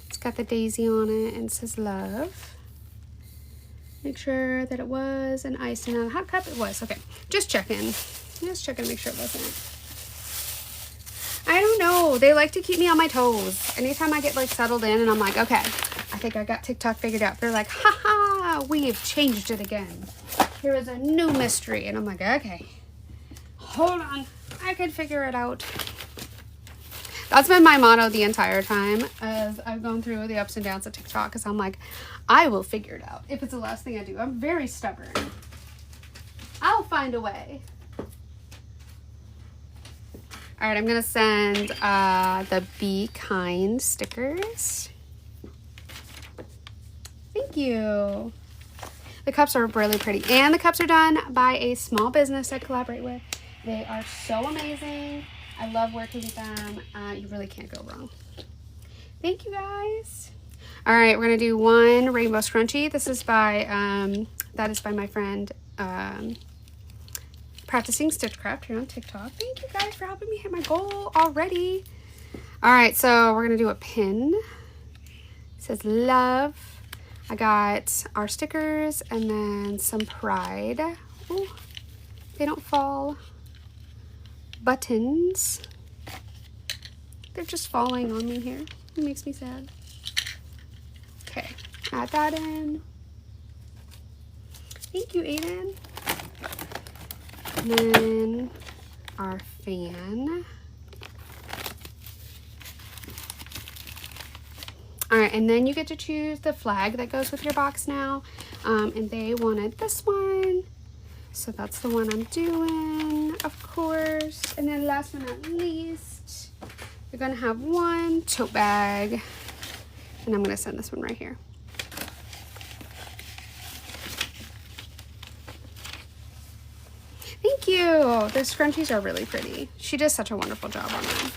It's got the daisy on it and it says love. Make sure that it was an ice and not a hot cup. It was. Okay. Just checking. Just checking to make sure it wasn't. know. They like to keep me on my toes. Anytime I get like settled in and I'm like, okay, I think I got TikTok figured out. They're like, haha, we've changed it again. Here is a new mystery. And I'm like, okay, hold on. I can figure it out. That's been my motto the entire time as I've gone through the ups and downs of TikTok, because I'm like, I will figure it out if it's the last thing I do. I'm very stubborn. I'll find a way. All right, I'm going to send the Be Kind stickers. Thank you. The cups are really pretty. And the cups are done by a small business I collaborate with. They are so amazing. I love working with them. You really can't go wrong. Thank you, guys. All right, we're going to do one rainbow scrunchie. This is by, that is by my friend, Practicing Stitchcraft here on TikTok. Thank you guys for helping me hit my goal already. All right, so we're going to do a pin. It says love. I got our stickers and then some pride. Ooh, they don't fall. Buttons. They're just falling on me here. It makes me sad. Okay, add that in. Thank you, Aiden. And then our fan. All right, and then you get to choose the flag that goes with your box now. And they wanted this one. So that's the one I'm doing, of course. And then last but not least, you're gonna have one tote bag. And I'm gonna send this one right here. Thank you. The scrunchies are really pretty. She does such a wonderful job on them.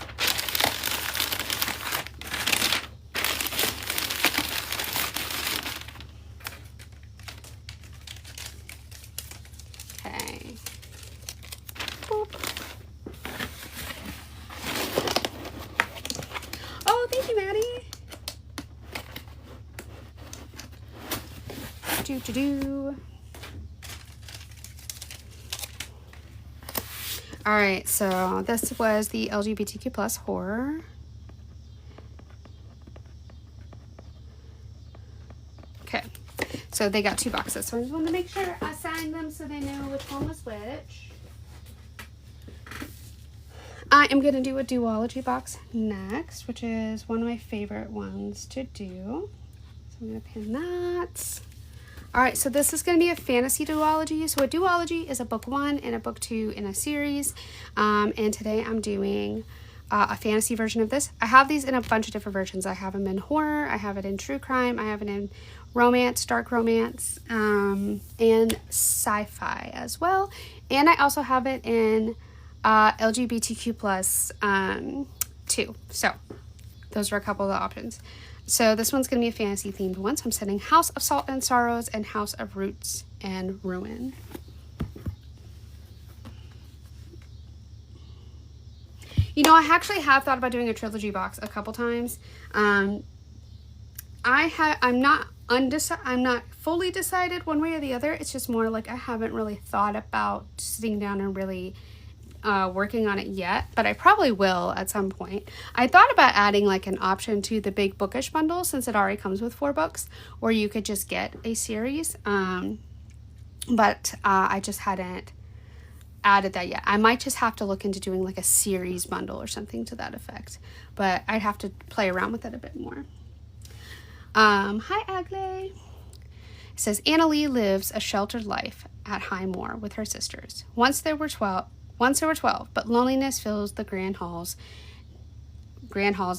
Okay. Boop. Oh, thank you, Maddie. Do. All right, so this was the LGBTQ plus horror. Okay, so they got 2 boxes. So I just wanted to make sure I signed them so they know which one was which. I am going to do a duology box next, which is one of my favorite ones to do. So I'm going to pin that. All right, so this is going to be a fantasy duology. So a duology is a book 1 and a book 2 in a series. And today I'm doing a fantasy version of this. I have these in a bunch of different versions. I have them in horror, I have it in true crime, I have it in romance, dark romance, and sci-fi as well. And I also have it in LGBTQ plus 2. So those are a couple of the options. So this one's going to be a fantasy themed one. So I'm setting House of Salt and Sorrows and House of Roots and Ruin. You know, I actually have thought about doing a trilogy box a couple times. I'm not fully decided one way or the other. It's just more like I haven't really thought about sitting down and really working on it yet, but I probably will at some point. I thought about adding like an option to the big bookish bundle since it already comes with 4 books, or you could just get a series, but I just hadn't added that yet. I might just have to look into doing like a series bundle or something to that effect, but I'd have to play around with it a bit more. Hi Agley. It says Annalee lives a sheltered life at High Moor with her sisters. Once there were 12, but loneliness fills the grand halls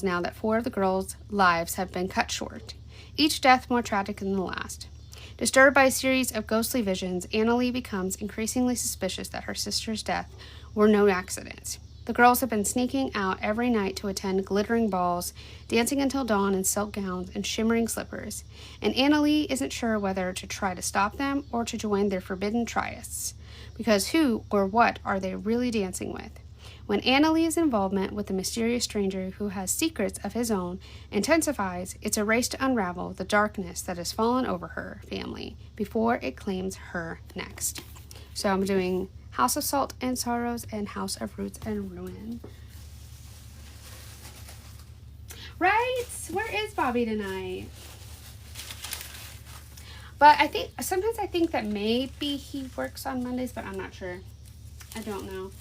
now that 4 of the girls' lives have been cut short, each death more tragic than the last. Disturbed by a series of ghostly visions, Annalee becomes increasingly suspicious that her sister's death were no accident. The girls have been sneaking out every night to attend glittering balls, dancing until dawn in silk gowns and shimmering slippers, and Annalee isn't sure whether to try to stop them or to join their forbidden trysts. Because who or what are they really dancing with? When Annalee's involvement with the mysterious stranger who has secrets of his own intensifies, it's a race to unravel the darkness that has fallen over her family before it claims her next. So I'm doing House of Salt and Sorrows and House of Roots and Ruin. Right? Where is Bobby tonight? But I think, sometimes I think that maybe he works on Mondays, but I'm not sure. I don't know.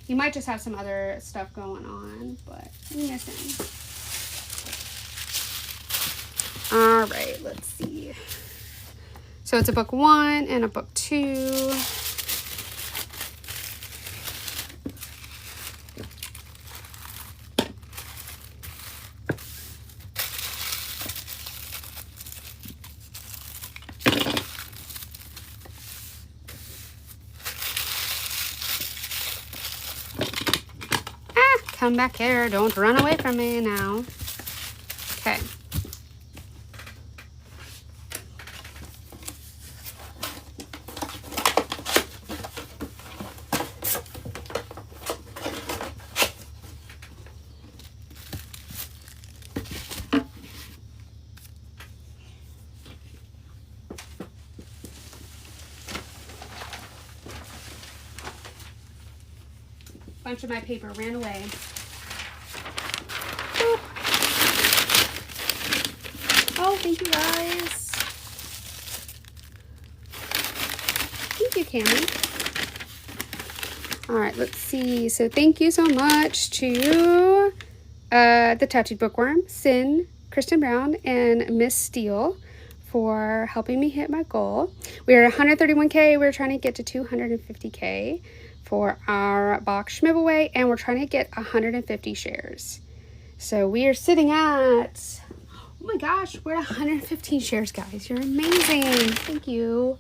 He might just have some other stuff going on, but I'm missing. All right, let's see. So it's a book 1 and a book 2. Come back here. Don't run away from me now. Okay. Bunch of my paper ran away. Boop. Oh, thank you guys. Thank you, Cameron. All right, let's see. So thank you so much to the Tattooed Bookworm, Sin, Kristen Brown, and Miss Steele for helping me hit my goal. We're at 131K. We're trying to get to 250K for our box giveaway, and we're trying to get 150 shares. So we are sitting at, oh my gosh, we're at 115 shares, guys. You're amazing. Thank you.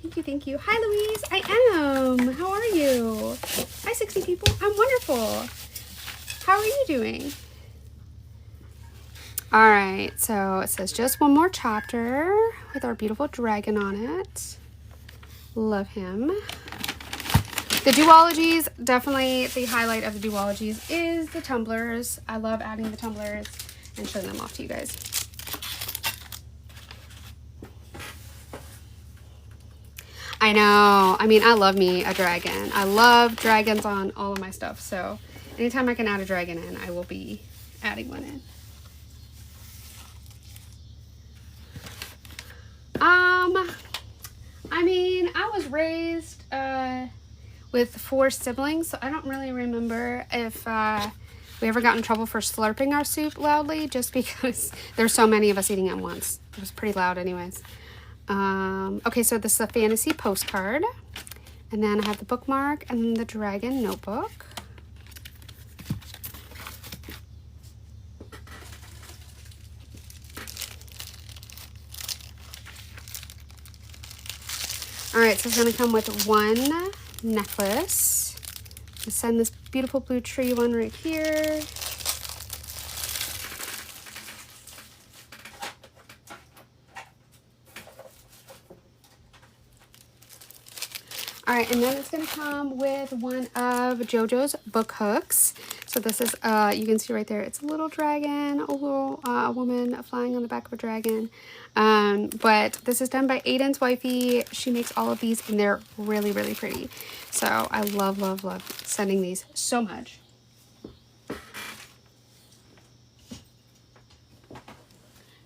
Thank you, thank you. Hi, Louise. I am. How are you? Hi, 60 people. I'm wonderful. How are you doing? All right, so it says just one more chapter with our beautiful dragon on it. Love him. The duologies, definitely the highlight of the duologies is the tumblers. I love adding the tumblers and showing them off to you guys. I know. I mean, I love me a dragon. I love dragons on all of my stuff. So anytime I can add a dragon in, I will be adding one in. I mean, I was raised with 4 siblings, so I don't really remember if we ever got in trouble for slurping our soup loudly, just because there's so many of us eating at once. It was pretty loud anyways. Okay, so this is a fantasy postcard, and then I have the bookmark and then the dragon notebook. All right, so it's going to come with one necklace. I'll send this beautiful blue tree one right here. All right, and then it's going to come with one of JoJo's book hooks. So this is, you can see right there, it's a little dragon, a little woman flying on the back of a dragon. But this is done by Aiden's wifey. She makes all of these, and they're really, really pretty. So I love, love, love sending these so much.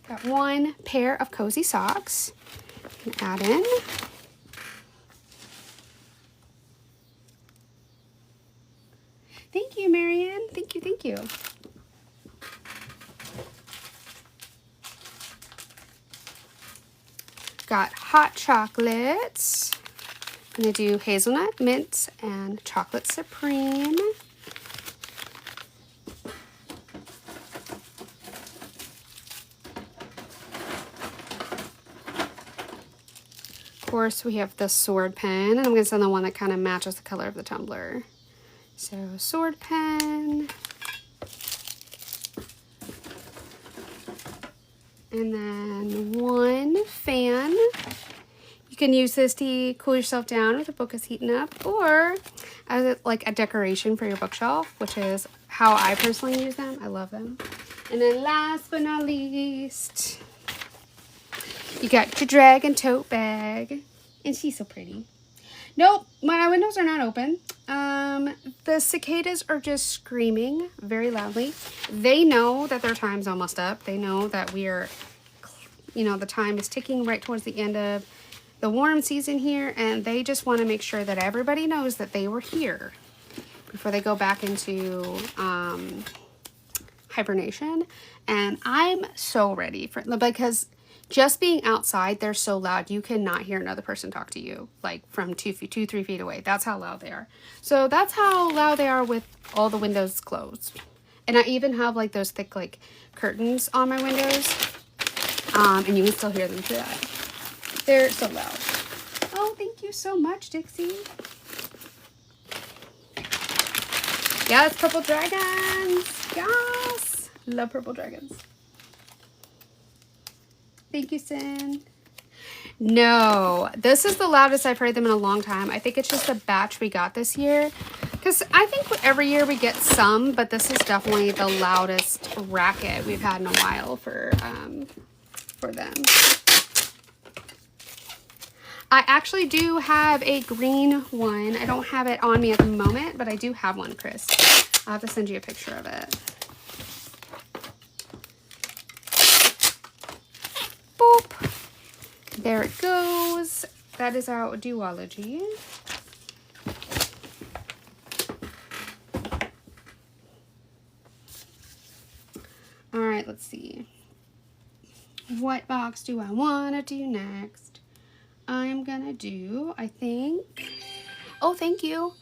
Got one pair of cozy socks. You can add in. Thank you, Marianne. Thank you, thank you. Got hot chocolates. I'm gonna do hazelnut, mint, and chocolate supreme. Of course, we have the sword pen, and I'm gonna send the one that kind of matches the color of the tumbler. So, sword pen. And then one fan. You can use this to cool yourself down if the book is heating up, or as like a decoration for your bookshelf, which is how I personally use them. I love them. And then last but not least, you got your dragon tote bag. And she's so pretty. Nope, my windows are not open. The cicadas are just screaming very loudly. They know that their time's almost up. They know that we are, you know, the time is ticking right towards the end of the warm season here, and they just want to make sure that everybody knows that they were here before they go back into hibernation. And I'm so ready for, because just being outside, they're so loud, you cannot hear another person talk to you, like from 3 feet away. That's how loud they are. So that's how loud they are with all the windows closed. And I even have like those thick like curtains on my windows. And you can still hear them through that. They're so loud. Oh, thank you so much, Dixie. Yes, purple dragons. Yes. Love purple dragons. Thank you, Sin. No, this is the loudest I've heard them in a long time. I think it's just the batch we got this year. Because I think every year we get some, but this is definitely the loudest racket we've had in a while for them. I actually do have a green one. I don't have it on me at the moment, but I do have one, Chris. I'll have to send you a picture of it. Boop. There it goes. That is our duology. All right, let's see. What box do I want to do next? I'm gonna do, I think, oh, thank you.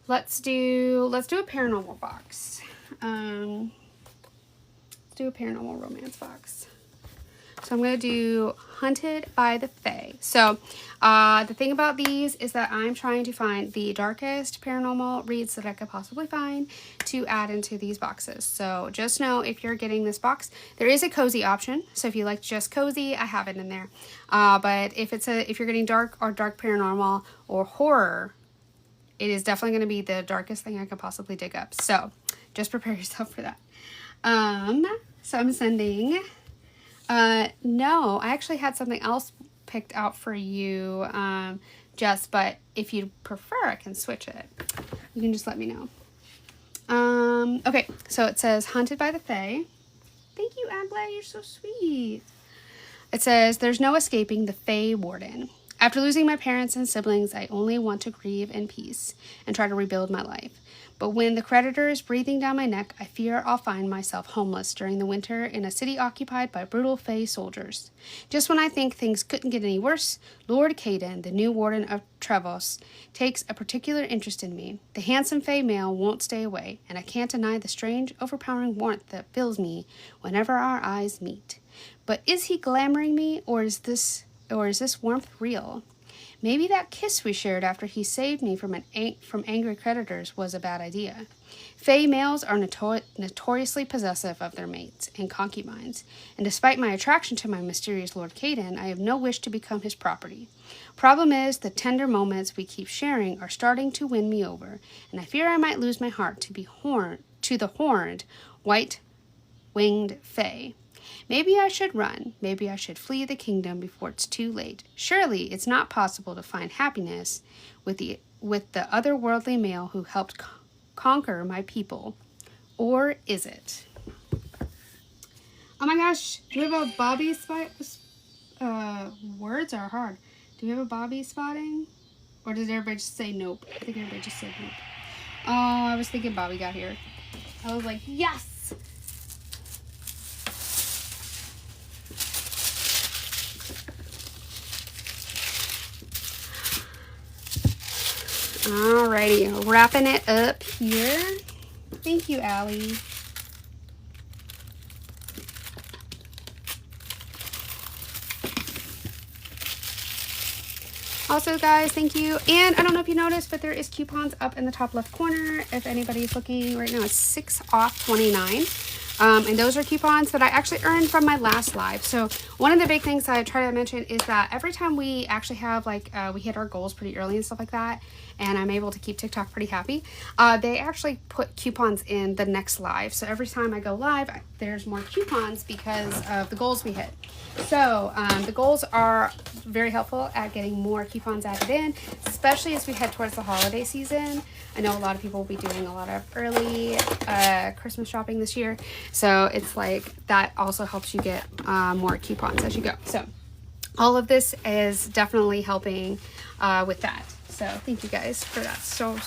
Let's do a paranormal box. Let's do a paranormal romance box. So I'm going to do Hunted by the Fae. So the thing about these is that I'm trying to find the darkest paranormal reads that I could possibly find to add into these boxes. So just know if you're getting this box, there is a cozy option. So if you like just cozy, I have it in there. But if you're getting dark or dark paranormal or horror, it is definitely going to be the darkest thing I could possibly dig up. So just prepare yourself for that. So I'm sending... no, I actually had something else picked out for you, but if you prefer, I can switch it. You can just let me know. Okay, so it says Hunted by the Fae. Thank you, Adlai, you're so sweet. It says, there's no escaping the Fae Warden. After losing my parents and siblings, I only want to grieve in peace and try to rebuild my life. But when the creditor is breathing down my neck, I fear I'll find myself homeless during the winter in a city occupied by brutal Fae soldiers. Just when I think things couldn't get any worse, Lord Caden, the new warden of Trevos, takes a particular interest in me. The handsome Fae male won't stay away, and I can't deny the strange, overpowering warmth that fills me whenever our eyes meet. But is he glamoring me, or is this warmth real? Maybe that kiss we shared after he saved me from angry creditors was a bad idea. Fae males are notoriously possessive of their mates and concubines, and despite my attraction to my mysterious Lord Caden, I have no wish to become his property. Problem is, the tender moments we keep sharing are starting to win me over, and I fear I might lose my heart to the horned, white-winged Fae. Maybe I should run. Maybe I should flee the kingdom before it's too late. Surely it's not possible to find happiness with the otherworldly male who helped conquer my people. Or is it? Oh my gosh, do we have a Bobby spot? Words are hard. Do we have a Bobby spotting? Or did everybody just say nope? I think everybody just said nope. Oh, I was thinking Bobby got here. I was like, yes! Alrighty, wrapping it up here. Thank you, Allie. Also, guys, thank you. And I don't know if you noticed, but there is coupons up in the top left corner. If anybody's looking right now, it's 6 off 29. And those are coupons that I actually earned from my last live. So one of the big things I try to mention is that every time we actually have like, we hit our goals pretty early and stuff like that, and I'm able to keep TikTok pretty happy, they actually put coupons in the next live. So every time I go live, there's more coupons because of the goals we hit. So the goals are very helpful at getting more coupons added in, especially as we head towards the holiday season. I know a lot of people will be doing a lot of early Christmas shopping this year. So it's like that also helps you get more coupons as you go. So all of this is definitely helping with that. So thank you guys for that so much.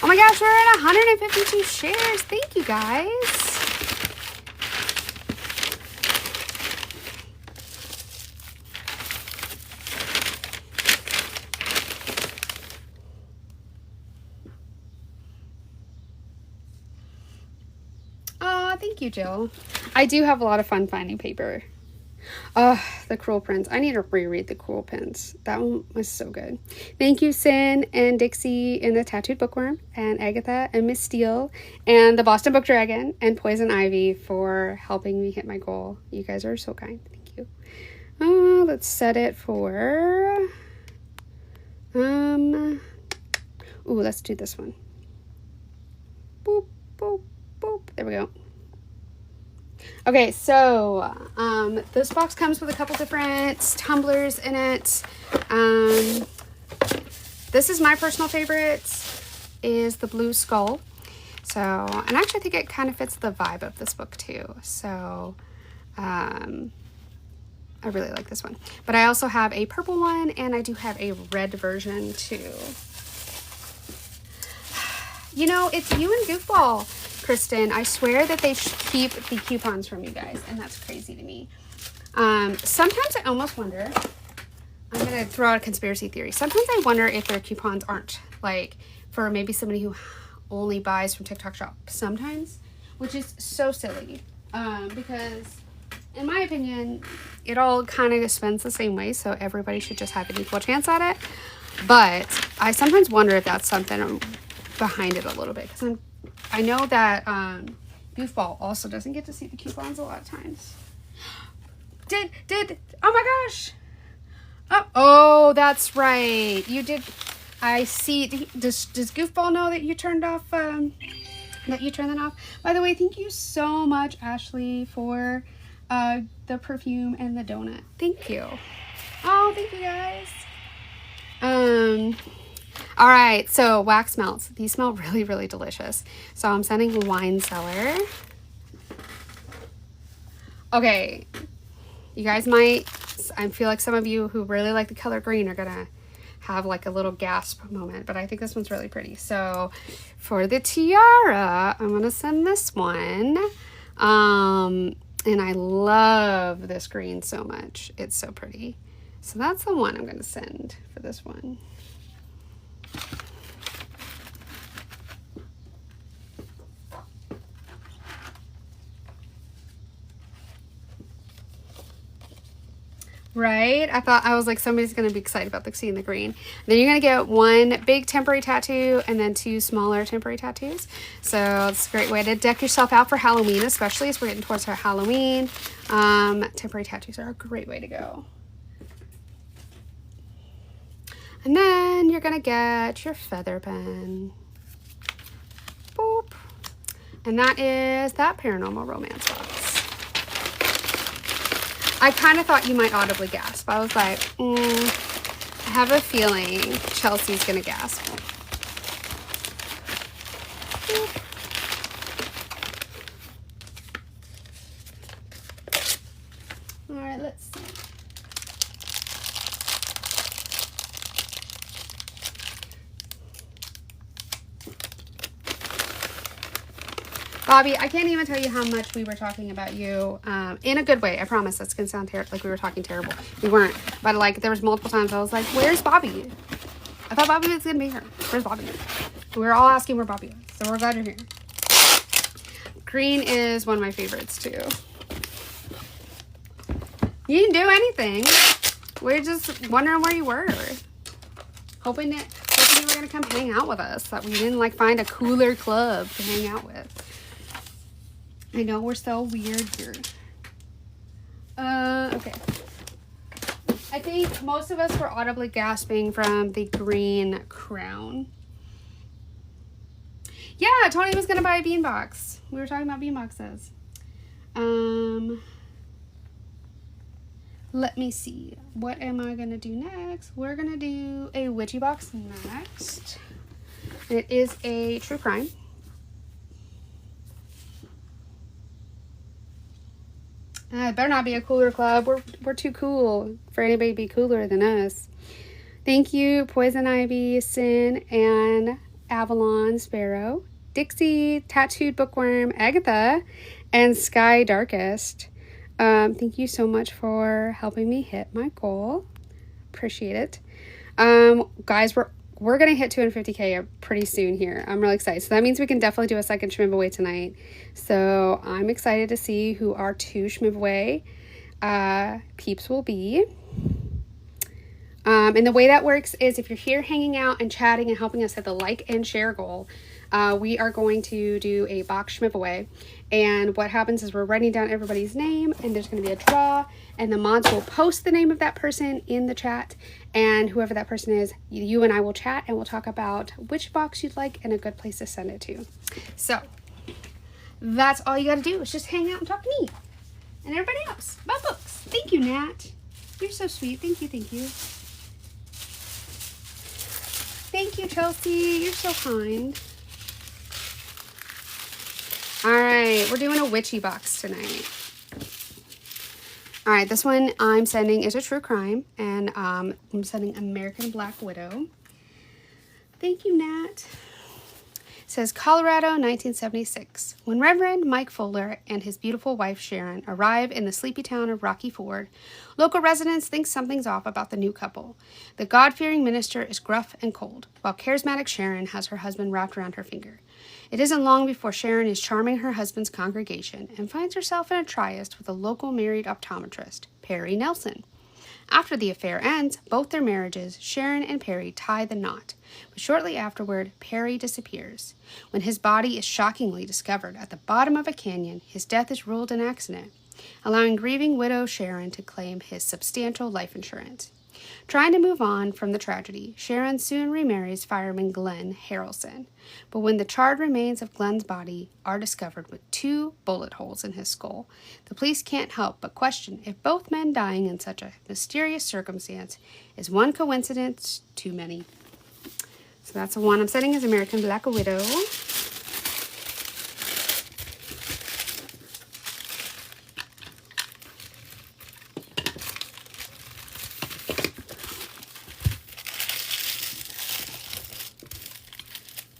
Oh my gosh, we're at 152 shares. Thank you guys. Thank you, Jill. I do have a lot of fun finding paper. The Cruel Prince. I need to reread the Cruel Prince. That one was so good. Thank you, Sin and Dixie and the Tattooed Bookworm and Agatha and Miss Steele and the Boston Book Dragon and Poison Ivy for helping me hit my goal. You guys are so kind. Thank you. Let's set it for let's do this one. Boop, boop, boop. There we go. Okay, so this box comes with a couple different tumblers in it. This is my personal favorite, is the Blue Skull. So, and I actually think it kind of fits the vibe of this book too. So, I really like this one. But I also have a purple one, and I do have a red version too. You know, it's you and Goofball, Kristen. I swear that they keep the coupons from you guys, and that's crazy to me. Sometimes I almost wonder, I'm going to throw out a conspiracy theory. Sometimes I wonder if their coupons aren't, like, for maybe somebody who only buys from TikTok Shop sometimes, which is so silly, because in my opinion, it all kind of spends the same way, so everybody should just have an equal chance at it. But I sometimes wonder if that's something behind it a little bit, because I know that Goofball also doesn't get to see the coupons a lot of times. Oh my gosh! Oh, that's right. You did. I see. Does Goofball know that you turned off? That you turned that off. By the way, thank you so much, Ashley, for the perfume and the donut. Thank you. Oh, thank you guys. All right, so wax melts. These smell really, really delicious. So I'm sending Wine Cellar. Okay, you guys might, I feel like some of you who really like the color green are gonna have like a little gasp moment, but I think this one's really pretty. So for the tiara, I'm gonna send this one. And I love this green so much. It's so pretty. So that's the one I'm gonna send for this one. Right? I was like, somebody's going to be excited about seeing the green. Then you're going to get one big temporary tattoo and then two smaller temporary tattoos. So it's a great way to deck yourself out for Halloween, especially as we're getting towards our Halloween. Temporary tattoos are a great way to go. And then you're going to get your feather pen. Boop. And that is that Paranormal Romance box. I kind of thought you might audibly gasp. I was like, I have a feeling Chelsea's going to gasp. Boop. All right, let's see. Bobby, I can't even tell you how much we were talking about you, in a good way. I promise. That's going to sound like we were talking terrible. We weren't. But, like, there was multiple times I was like, where's Bobby? I thought Bobby was going to be here. Where's Bobby? We were all asking where Bobby was. So we're glad you're here. Green is one of my favorites, too. You didn't do anything. We're just wondering where you were. Hoping you were gonna come hang out with us, that we didn't like find a cooler club to hang out with. I know we're so weird here. Okay. I think most of us were audibly gasping from the green crown. Yeah, Tony was gonna buy a bean box. We were talking about bean boxes. Let me see. What am I gonna do next? We're gonna do a witchy box next. It is a true crime. It better not be a cooler club. We're too cool for anybody to be cooler than us. Thank you, Poison Ivy, Sin, and Avalon Sparrow, Dixie, Tattooed Bookworm, Agatha, and Sky Darkest. Thank you so much for helping me hit my goal. Appreciate it. Guys, we're gonna hit 250K pretty soon here. I'm really excited. So that means we can definitely do a second Schmiv-away tonight. So I'm excited to see who our 2 Schmiv-away peeps will be. And the way that works is if you're here hanging out and chatting and helping us hit the like and share goal, we are going to do a box Schmiv-away. And what happens is we're writing down everybody's name, and there's going to be a draw, and the mods will post the name of that person in the chat, and whoever that person is, you and I will chat, and we'll talk about which box you'd like and a good place to send it to. So that's all you got to do is just hang out and talk to me and everybody else about books. Thank you, Nat. You're so sweet. Thank you, thank you. Thank you, Chelsea. You're so kind. All right, we're doing a witchy box tonight. All right, this one I'm sending is a true crime, and I'm sending American Black Widow. Thank you, Nat. It says Colorado, 1976. When Reverend Mike Fuller and his beautiful wife Sharon arrive in the sleepy town of Rocky Ford, local residents think something's off about the new couple. The God-fearing minister is gruff and cold, while charismatic Sharon has her husband wrapped around her finger. It isn't long before Sharon is charming her husband's congregation and finds herself in a tryst with a local married optometrist, Perry Nelson. After the affair ends, both their marriages, Sharon and Perry, tie the knot. But shortly afterward, Perry disappears. When his body is shockingly discovered at the bottom of a canyon, his death is ruled an accident, allowing grieving widow Sharon to claim his substantial life insurance. Trying to move on from the tragedy, Sharon soon remarries fireman Glenn Harrelson. But when the charred remains of Glenn's body are discovered with 2 bullet holes in his skull, the police can't help but question if both men dying in such a mysterious circumstance is one coincidence too many. So that's the one I'm setting as American Black Widow.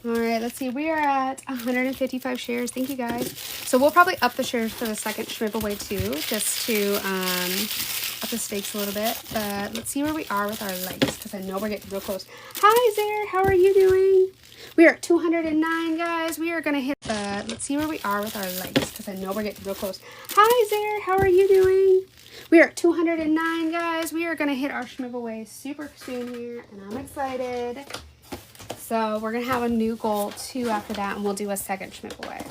All right, let's see. We are at 155 shares. Thank you, guys. So we'll probably up the shares for the second Schmiv-away too, just to up the stakes a little bit. But let's see where we are with our likes, because I know we're getting real close. Hi, Zare. How are you doing? We are at 209, guys. We are going to hit the... Let's see where we are with our likes, because I know we're getting real close. Hi, Zare. How are you doing? We are at 209, guys. We are going to hit our Schmiv-away super soon here, and I'm excited. So we're going to have a new goal too after that, and we'll do a second Schmiv-away.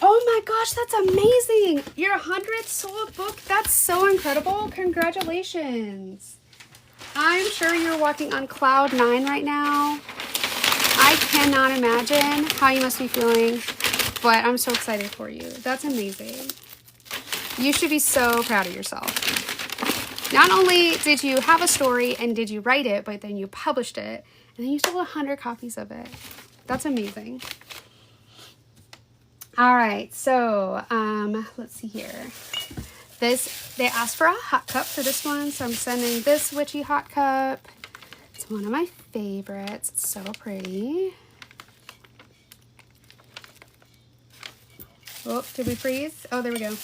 Oh my gosh, that's amazing. Your 100th sold book. That's so incredible. Congratulations. I'm sure you're walking on cloud 9 right now. I cannot imagine how you must be feeling, but I'm so excited for you. That's amazing. You should be so proud of yourself. Not only did you have a story and did you write it, but then you published it, and then you sold 100 copies of it. That's amazing. All right, so let's see here. They asked for a hot cup for this one, so I'm sending this witchy hot cup. It's one of my favorites. It's so pretty. Oh, did we freeze? Oh, there we go.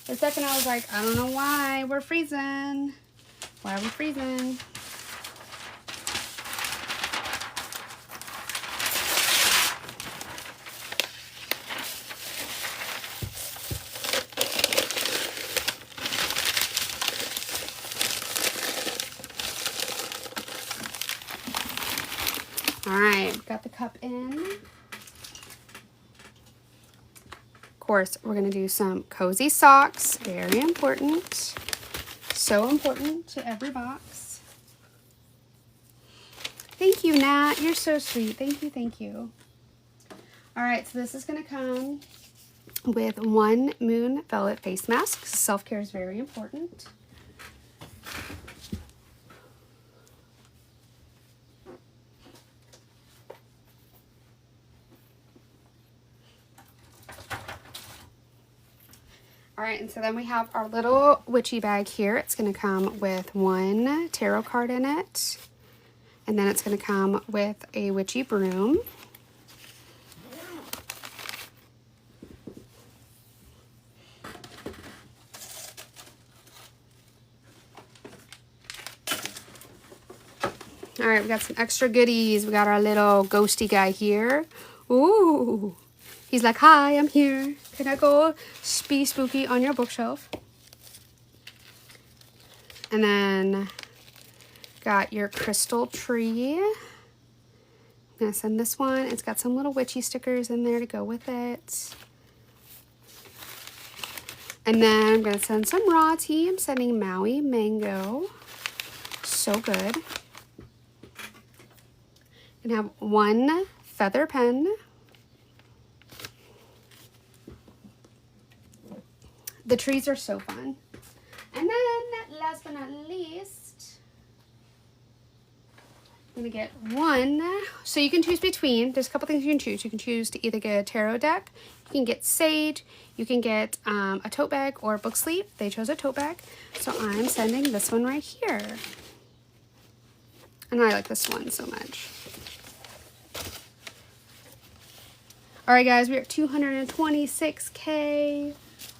For a second, I was like, I don't know why we're freezing. Why are we freezing? All right, got the cup in. Of course, we're gonna do some cozy socks. Very important. So important to every box. Thank you, Nat. You're so sweet. Thank you, thank you. All right, so this is gonna come with one Moon Velvet face mask. Self-care is very important. All right, and so then we have our little witchy bag here. It's going to come with one tarot card in it. And then it's going to come with a witchy broom. All right, we got some extra goodies. We got our little ghosty guy here. Ooh. He's like, hi, I'm here. Can I go be spooky on your bookshelf? And then got your crystal tree. I'm going to send this one. It's got some little witchy stickers in there to go with it. And then I'm going to send some raw tea. I'm sending Maui Mango. So good. And have one feather pen. The trees are so fun. And then, last but not least, I'm going to get one. So you can choose between. There's a couple things you can choose. You can choose to either get a tarot deck. You can get sage. You can get a tote bag or a book sleeve. They chose a tote bag. So I'm sending this one right here. And I like this one so much. All right, guys, we're at 226K.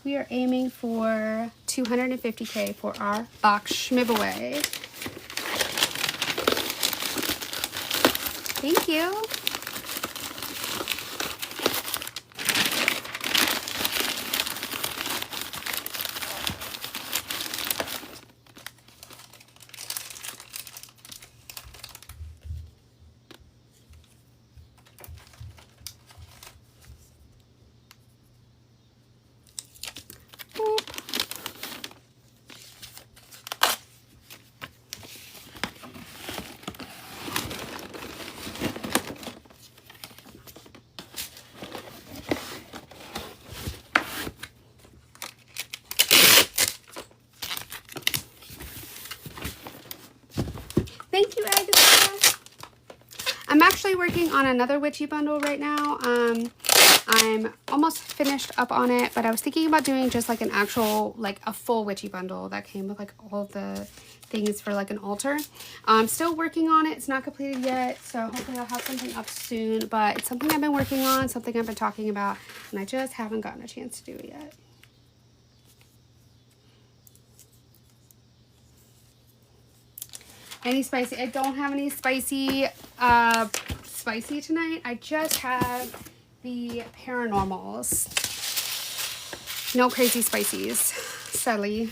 We are aiming for 250K for our box schmiveaway. Thank you. Thank you, Agatha. I'm actually working on another witchy bundle right now. I'm almost finished up on it, but I was thinking about doing just like an actual, like a full witchy bundle that came with like all the things for like an altar. I'm still working on it. It's not completed yet, so hopefully I'll have something up soon, but it's something I've been working on, something I've been talking about, and I just haven't gotten a chance to do it yet. Any spicy? I don't have any spicy tonight. I just have the paranormals. No crazy spicies, sadly.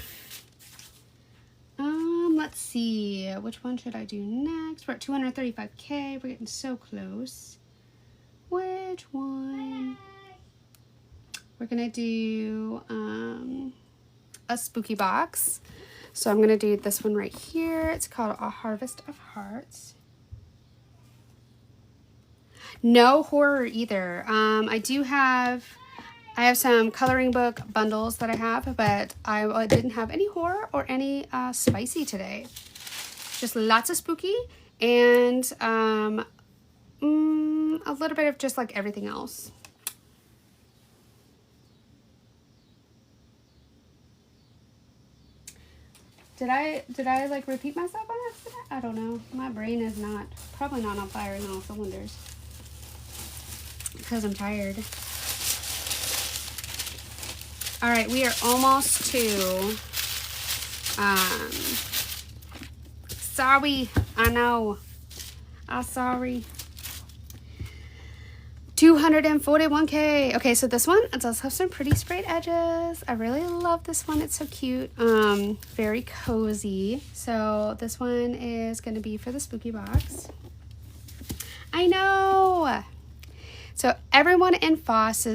Let's see. Which one should I do next? We're at 235K. We're getting so close. Which one? We're gonna do a spooky box. So I'm going to do this one right here. It's called A Harvest of Hearts. No horror either. I have some coloring book bundles that I have, but I didn't have any horror or any spicy today. Just lots of spooky and a little bit of just like everything else. Did I like repeat myself on accident? I don't know. My brain is probably not on fire in all cylinders. Because I'm tired. All right, we are almost to, sorry, I know. I'm sorry. 241K. Okay, so this one, it does have some pretty sprayed edges. I really love this one. It's so cute. Very cozy. So this one is going to be for the spooky box. I know. So everyone in Foss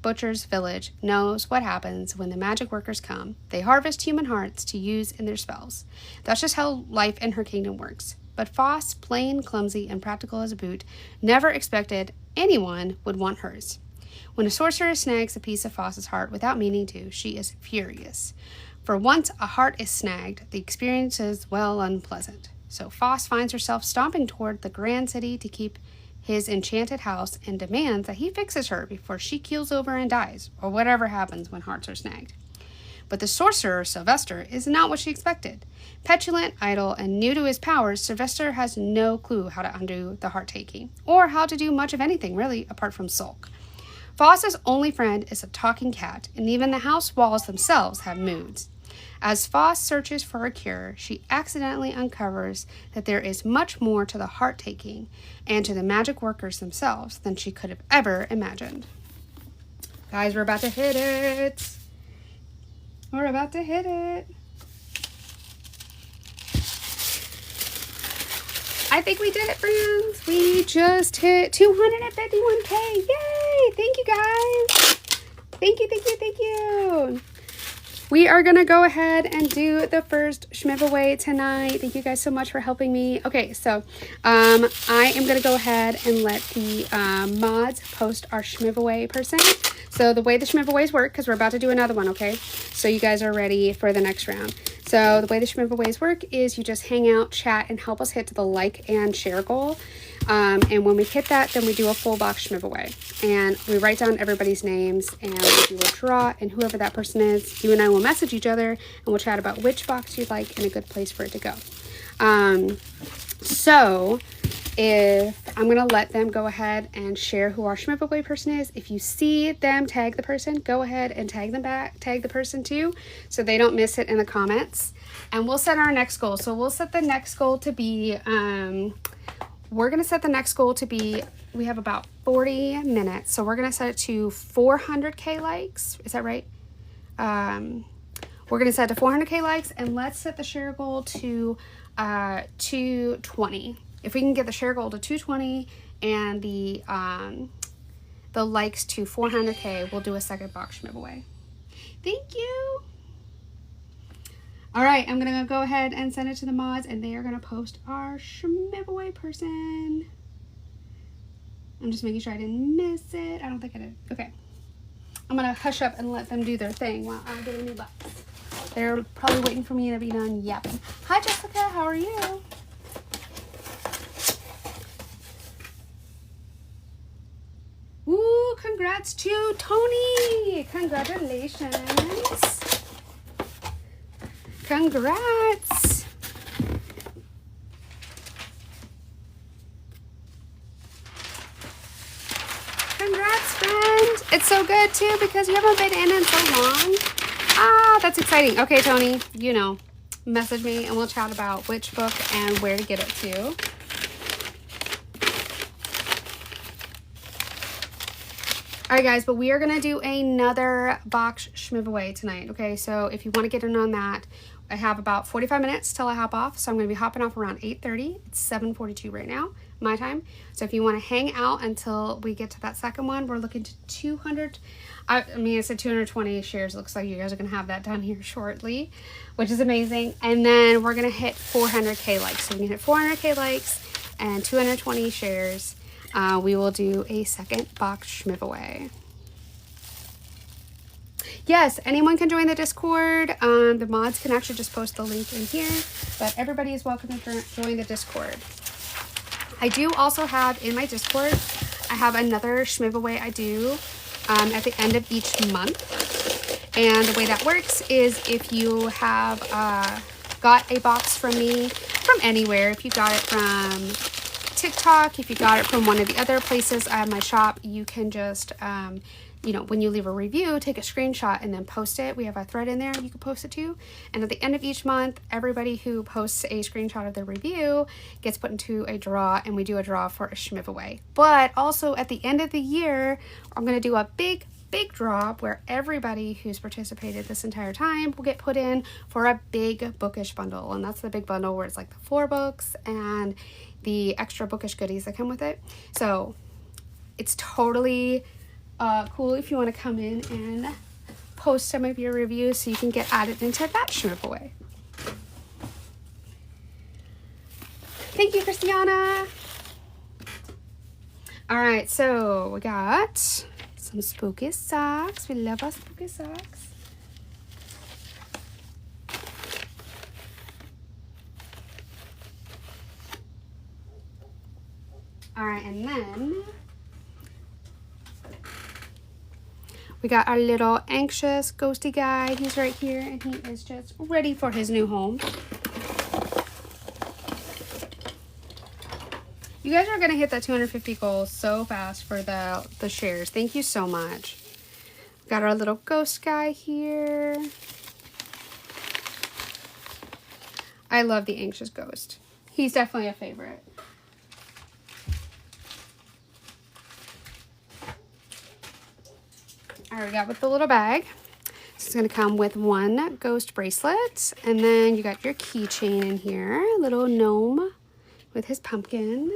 Butcher's village knows what happens when the magic workers come. They harvest human hearts to use in their spells. That's just how life in her kingdom works. But Foss, plain, clumsy, and practical as a boot, never expected anyone would want hers. When a sorcerer snags a piece of Foss's heart without meaning to, she is furious. For once a heart is snagged, the experience is, well, unpleasant. So Foss finds herself stomping toward the grand city to keep his enchanted house and demands that he fixes her before she keels over and dies, or whatever happens when hearts are snagged. But the sorcerer, Sylvester, is not what she expected. Petulant, idle, and new to his powers, Sylvester has no clue how to undo the heart-taking, or how to do much of anything, really, apart from sulk. Foss's only friend is a talking cat, and even the house walls themselves have moods. As Foss searches for a cure, she accidentally uncovers that there is much more to the heart-taking and to the magic workers themselves than she could have ever imagined. Guys, we're about to hit it. We're about to hit it. I think we did it, friends. We just hit 251K. Yay! Thank you, guys. Thank you, thank you, thank you. We are going to go ahead and do the first shmiveaway tonight. Thank you guys so much for helping me. Okay, so I am going to go ahead and let the mods post our shmiveaway person. So the way the shmiveaways work, because we're about to do another one, okay? So you guys are ready for the next round. So the way the shmiveaways work is you just hang out, chat, and help us hit the like and share goal. And when we hit that, then we do a full box shmiveaway. And we write down everybody's names and we do a draw, and whoever that person is, you and I will message each other and we'll chat about which box you'd like and a good place for it to go. So if I'm going to let them go ahead and share who our shmiveaway person is. If you see them tag the person, go ahead and tag them back, tag the person too, so they don't miss it in the comments. And we'll set our next goal. So we'll set the next goal to be, we're going to set the next goal to be, we have about 40 minutes. So we're going to set it to 400K likes. Is that right? We're going to set it to 400K likes, and let's set the share goal to 220. If we can get the share goal to 220 and the likes to 400K, we'll do a second box giveaway. Thank you. All right, I'm going to go ahead and send it to the mods, and they are going to post our giveaway person. I'm just making sure I didn't miss it. I don't think I did. Okay. I'm going to hush up and let them do their thing while I get a new box. They're probably waiting for me to be done yapping. Hi, Jessica. How are you? Ooh, congrats to Tony. Congratulations. Congrats. Congrats, friend. It's so good, too, because you haven't been in so long. Ah, that's exciting. Okay, Tony, you know, message me and we'll chat about which book and where to get it to. All right, guys, but we are going to do another box giveaway tonight, okay? So if you want to get in on that, I have about 45 minutes till I hop off, so I'm going to be hopping off around 8:30. It's 7:42 right now, my time. So if you want to hang out until we get to that second one, we're looking to 200. I mean, I said 220 shares. Looks like you guys are going to have that done here shortly, which is amazing. And then we're going to hit 400K likes. So we can hit 400K likes and 220 shares. We will do a second box giveaway. Yes, anyone can join the Discord. The mods can actually just post the link in here, but everybody is welcome to join the Discord. I do also have in my Discord, I have another giveaway I do at the end of each month. And the way that works is if you have got a box from me from anywhere, if you got it from TikTok, if you got it from one of the other places I have my shop, you can just you know, when you leave a review, take a screenshot and then post it. We have a thread in there you can post it to. And at the end of each month, everybody who posts a screenshot of their review gets put into a draw, and we do a draw for a giveaway. But also at the end of the year, I'm going to do a big big drop where everybody who's participated this entire time will get put in for a big bookish bundle. And that's the big bundle where it's like the 4 books and the extra bookish goodies that come with it. So it's totally cool if you want to come in and post some of your reviews so you can get added into that giveaway. Thank you, Christiana. All right, so we got some spooky socks. We love our spooky socks. All right, and then we got our little anxious ghosty guy. He's right here, and he is just ready for his new home. You guys are going to hit that 250 goal so fast for the shares. Thank you so much. Got our little ghost guy here. I love the anxious ghost. He's definitely a favorite. All right, we got with the little bag. This is going to come with 1 ghost bracelet. And then you got your keychain in here. Little gnome with his pumpkin.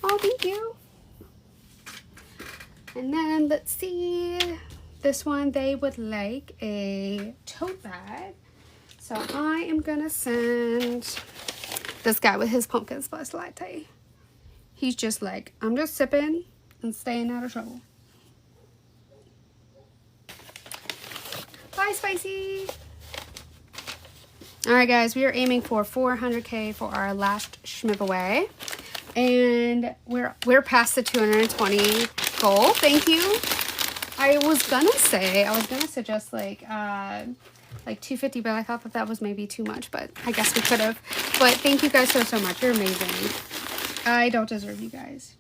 Oh, thank you. And then let's see. This one, they would like a tote bag. So I am going to send this guy with his pumpkin spice latte. He's just like, I'm just sipping and staying out of trouble. Bye, Spicy. All right, guys, we are aiming for 400K for our last giveaway, and we're past the 220 goal. Thank you. I was gonna suggest like 250, but I thought that was maybe too much. But I guess we could have. But thank you guys so much. You're amazing. I don't deserve you guys.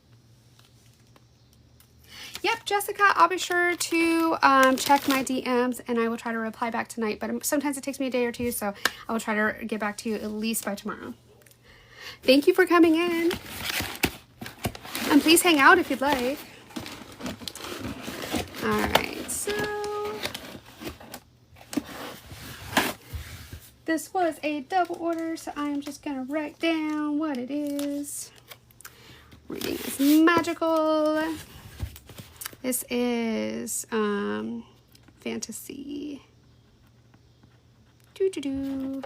Yep, Jessica, I'll be sure to check my DMs and I will try to reply back tonight. But sometimes it takes me a day or two, so I will try to get back to you at least by tomorrow. Thank you for coming in. And please hang out if you'd like. Alright, so this was a double order, so I'm just going to write down what it is. Reading is magical. This is fantasy. Doo-doo-doo.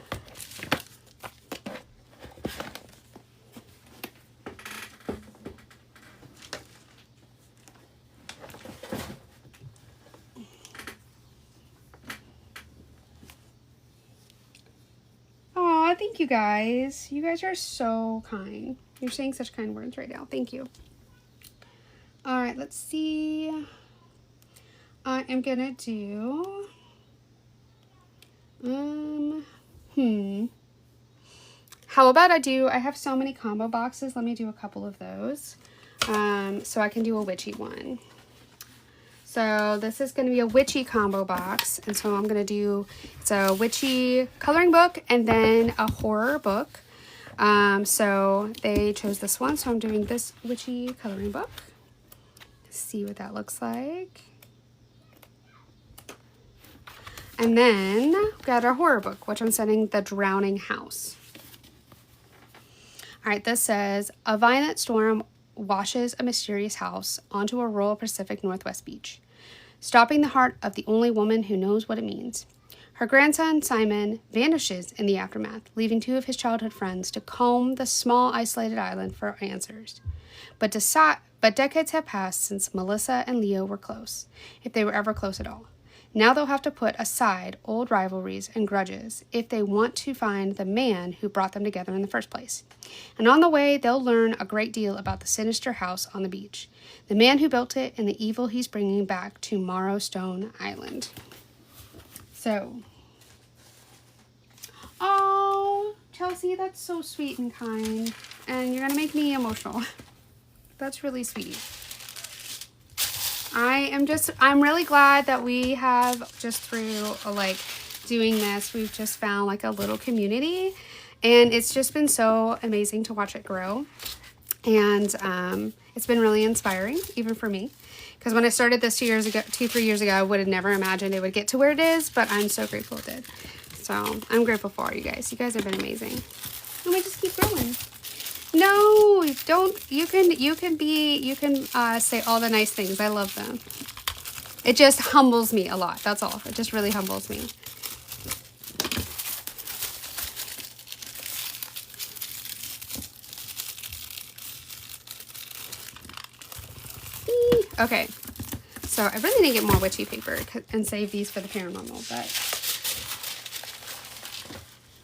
Aw, thank you guys. You guys are so kind. You're saying such kind words right now. Thank you. All right, let's see. I am gonna do, how about I have so many combo boxes. Let me do a couple of those. So I can do a witchy one. So this is gonna be a witchy combo box. And so I'm gonna do, it's a witchy coloring book and then a horror book. So they chose this one. So I'm doing this witchy coloring book. See what that looks like. And then we got our horror book, which I'm sending The Drowning House. All right, this says, a violent storm washes a mysterious house onto a rural Pacific Northwest beach, stopping the heart of the only woman who knows what it means. Her grandson, Simon, vanishes in the aftermath, leaving 2 of his childhood friends to comb the small isolated island for answers. But decades have passed since Melissa and Leo were close, if they were ever close at all. Now they'll have to put aside old rivalries and grudges if they want to find the man who brought them together in the first place. And on the way, they'll learn a great deal about the sinister house on the beach, the man who built it, and the evil he's bringing back to Marrowstone Island. So, oh, Chelsea, that's so sweet and kind, and you're gonna make me emotional. That's really sweet. I'm really glad that we have, just through like doing this, we've just found like a little community, and it's just been so amazing to watch it grow. And it's been really inspiring, even for me. Because when I started this 3 years ago, I would have never imagined it would get to where it is, but I'm so grateful it did. So I'm grateful for you guys. You guys have been amazing. And we just keep growing. No, don't. You can say all the nice things. I love them. It just humbles me a lot. That's all. It just really humbles me. Okay, so I really need to get more witchy paper and save these for the paranormal, but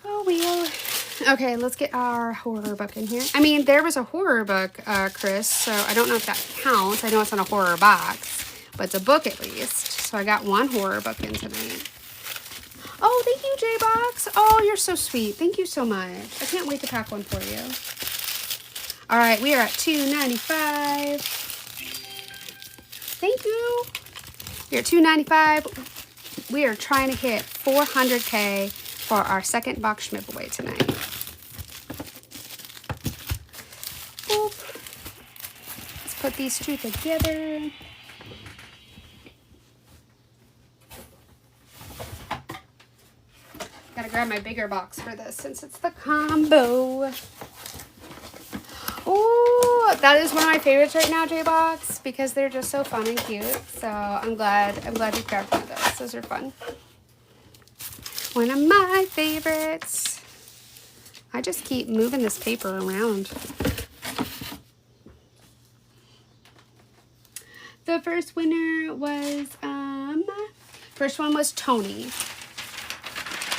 oh well. Okay, let's get our horror book in here. I mean, there was a horror book, Chris, so I don't know if that counts. I know it's not a horror box, but it's a book at least. So I got one horror book in tonight. Oh, thank you, J-Box. Oh, you're so sweet. Thank you so much. I can't wait to pack one for you. All right, we are at $2.95. Thank you. We're at $2.95. We are trying to hit 400K for our second box giveaway tonight. Boop. Let's put these two together. Gotta grab my bigger box for this since it's the combo. Oh, that is one of my favorites right now, J-Box, because they're just so fun and cute. So I'm glad you grabbed one of those. Those are fun. One of my favorites. I just keep moving this paper around. The first winner was, first one was Tony.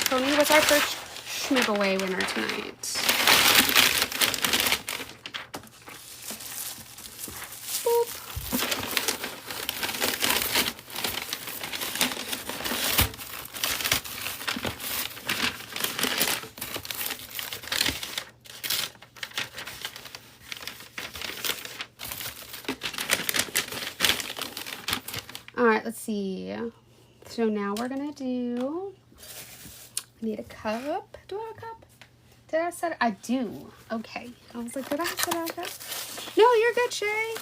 Tony was our first giveaway winner tonight. All right, let's see. So now we're gonna do, I need a cup. Do I have a cup? Did I set it? I do. Okay. I was like, did I set out a cup? No, you're good, Shay.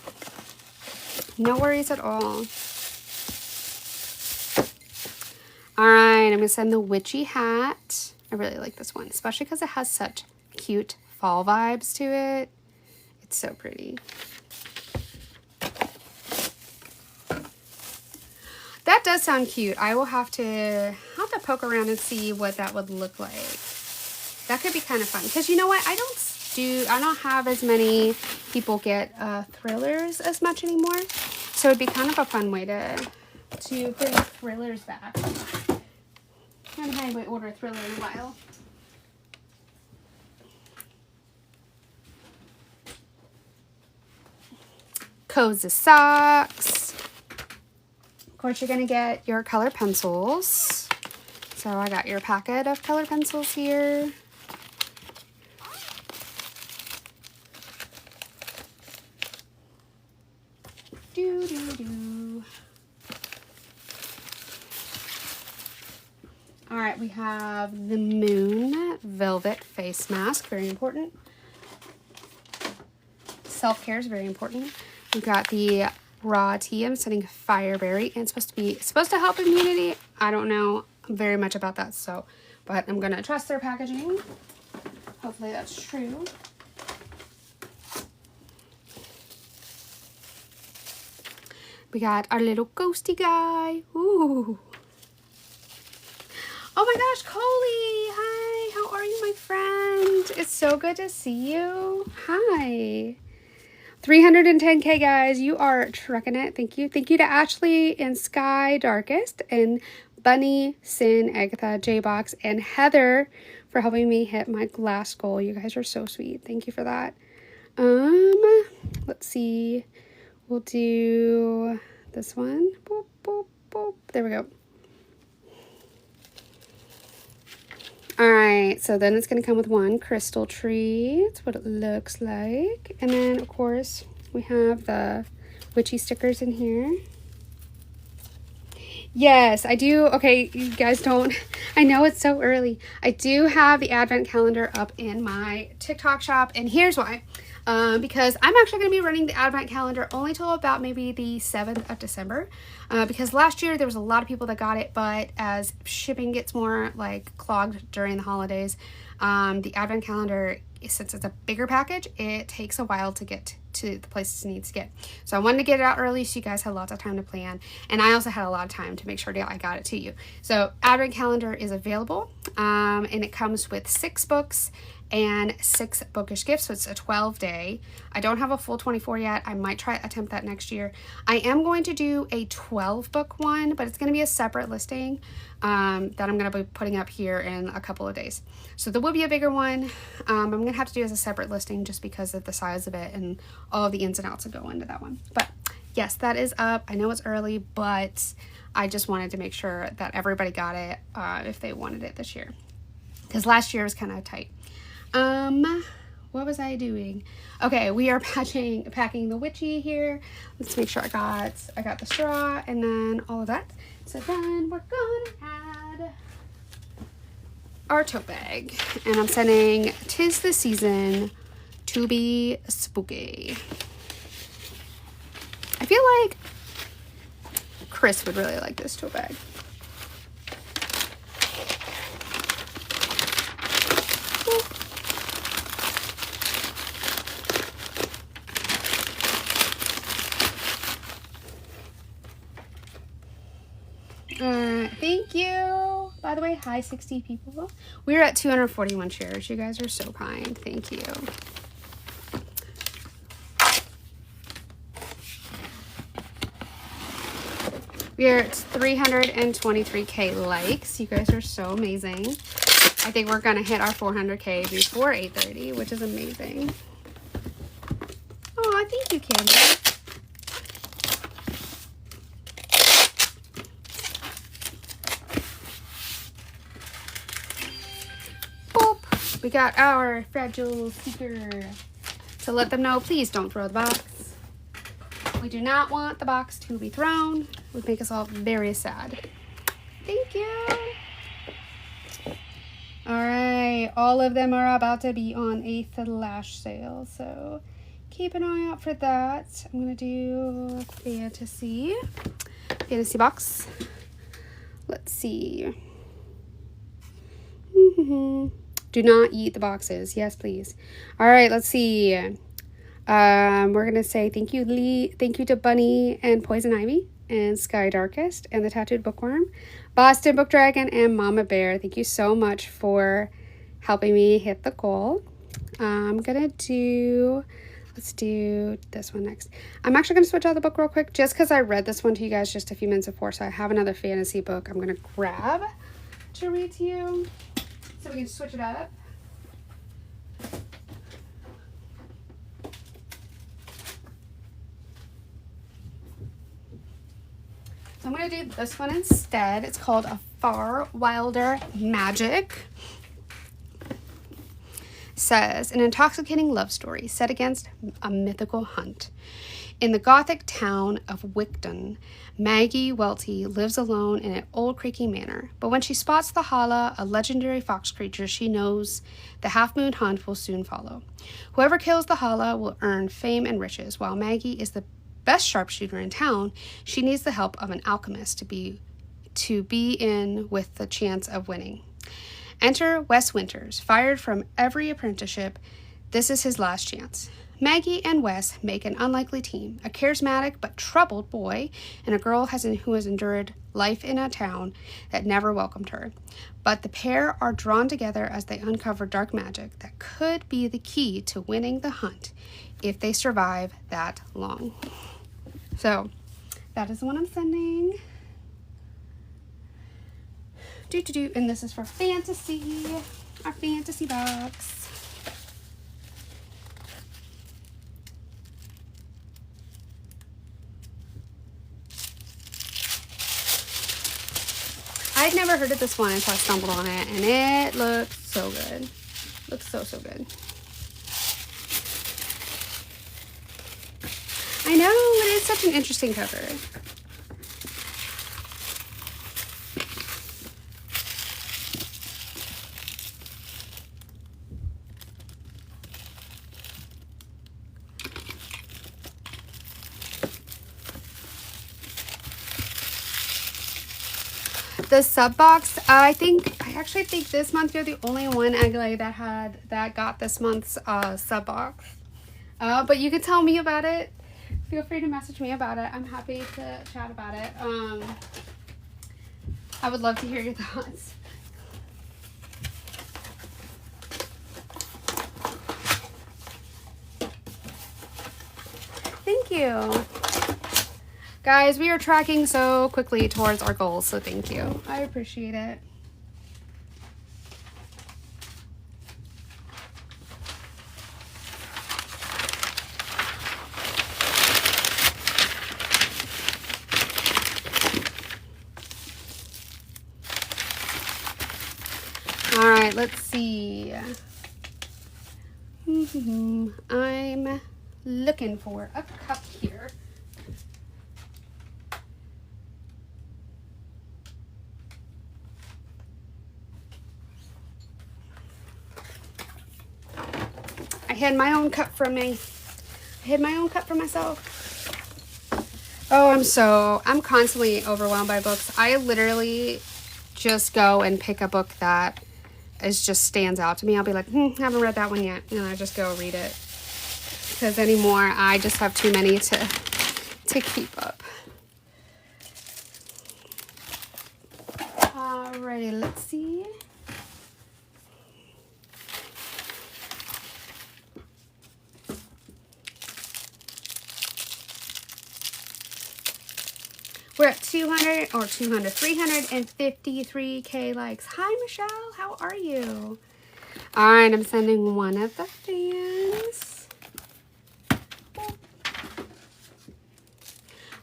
No worries at all. All right, I'm gonna send the witchy hat. I really like this one, especially because it has such cute fall vibes to it. It's so pretty. That does sound cute. I will have to poke around and see what that would look like. That could be kind of fun. Because you know what? I don't have as many people get thrillers as much anymore. So it'd be kind of a fun way to bring thrillers back. I haven't had anybody order a thriller in a while. Cozy socks. Of course, you're going to get your color pencils. So I got your packet of color pencils here. All right, we have the Moon Velvet Face Mask, very important. Self-care is very important. We've got the raw tea. I'm setting Fireberry, and it's supposed to help immunity. I don't know very much about that, but I'm gonna trust their packaging. Hopefully that's true. We got our little ghosty guy. Ooh. Oh my gosh, Coley. Hi, how are you, my friend? It's so good to see you. Hi. 310K, guys. You are trucking it. Thank you. Thank you to Ashley and Sky Darkest and Bunny, Sin, Agatha, J-Box, and Heather for helping me hit my glass goal. You guys are so sweet. Thank you for that. Let's see. We'll do this one. Boop, boop, boop. There we go. All right, so then it's going to come with one crystal tree. That's what it looks like. And then, of course, we have the witchy stickers in here. Yes, I do. Okay, you guys don't, I know it's so early. I do have the advent calendar up in my TikTok shop, and here's why. because I'm actually going to be running the advent calendar only till about maybe the 7th of December, because last year there was a lot of people that got it, but as shipping gets more like clogged during the holidays, the advent calendar, since it's a bigger package, it takes a while to get to the places it needs to get. So I wanted to get it out early so you guys had lots of time to plan, and I also had a lot of time to make sure that I got it to you. So advent calendar is available, and it comes with 6 books and 6 bookish gifts, so it's a 12-day. I don't have a full 24 yet. I might attempt that next year. I am going to do a 12-book one, but it's going to be a separate listing that I'm going to be putting up here in a couple of days. So there will be a bigger one. I'm going to have to do as a separate listing just because of the size of it and all of the ins and outs that go into that one. But yes, that is up. I know it's early, but I just wanted to make sure that everybody got it if they wanted it this year, because last year was kind of tight. What was I doing? Okay, we are packing the witchy here. Let's make sure I got the straw and then all of that. So then we're gonna add our tote bag, and I'm sending "'Tis the Season to Be Spooky." I feel like Chris would really like this tote bag. Thank you. By the way, hi 60 people. We're at 241 shares. You guys are so kind. Thank you. We're at 323k likes. You guys are so amazing. I think we're gonna hit our 400k before 8:30, which is amazing. Oh, thank you, Candy. We got our fragile sticker to let them know, please don't throw the box. We do not want the box to be thrown. It would make us all very sad. Thank you. All right, all of them are about to be on a flash sale, so keep an eye out for that. I'm gonna do fantasy box. Let's see. Do not eat the boxes. Yes, please. All right, let's see. We're going to say thank you, Lee. Thank you to Bunny and Poison Ivy and Sky Darkest and the Tattooed Bookworm, Boston Book Dragon, and Mama Bear. Thank you so much for helping me hit the goal. Let's do this one next. I'm actually going to switch out the book real quick just because I read this one to you guys just a few minutes before, so I have another fantasy book I'm going to grab to read to you. So we can switch it up. So I'm going to do this one instead. It's called A Far Wilder Magic. Says, an intoxicating love story set against a mythical hunt. In the Gothic town of Wigton, Maggie Welty lives alone in an old creaky manor. But when she spots the Hala, a legendary fox creature, she knows the half-moon hunt will soon follow. Whoever kills the Hala will earn fame and riches. While Maggie is the best sharpshooter in town, she needs the help of an alchemist to be in with the chance of winning. Enter Wes Winters. Fired from every apprenticeship, this is his last chance. Maggie and Wes make an unlikely team, a charismatic but troubled boy and a girl who has endured life in a town that never welcomed her. But the pair are drawn together as they uncover dark magic that could be the key to winning the hunt if they survive that long. So that is the one I'm sending. And this is for fantasy, our fantasy box. I'd never heard of this one until I stumbled on it, and it looks so good. Looks so, so good. I know, it is such an interesting cover. The sub box, I actually think this month you're the only one, Aglaé, that got this month's sub box. But you can tell me about it. Feel free to message me about it. I'm happy to chat about it. I would love to hear your thoughts. Thank you. Guys, we are tracking so quickly towards our goals, so thank you. I appreciate it. All right, let's see. I'm looking for a cup here. I hid my own cup from me. I hid my own cup for myself. Oh, I'm constantly overwhelmed by books. I literally just go and pick a book that just stands out to me. I'll be like, haven't read that one yet. And I just go read it. Because anymore, I just have too many to keep up. Alrighty, let's see. We're at 353K likes. Hi, Michelle. How are you? All right, I'm sending one of the fans.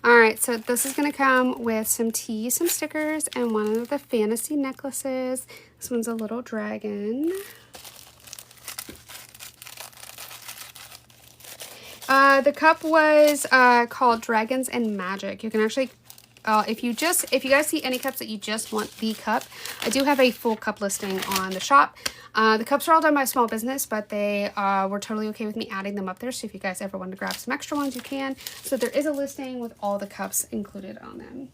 All right, so this is going to come with some tea, some stickers, and one of the fantasy necklaces. This one's a little dragon. The cup was called Dragons and Magic. You can actually... if you guys see any cups that you just want the cup, I do have a full cup listing on the shop. The cups are all done by a small business, but they were totally okay with me adding them up there. So if you guys ever want to grab some extra ones, you can. So there is a listing with all the cups included on them.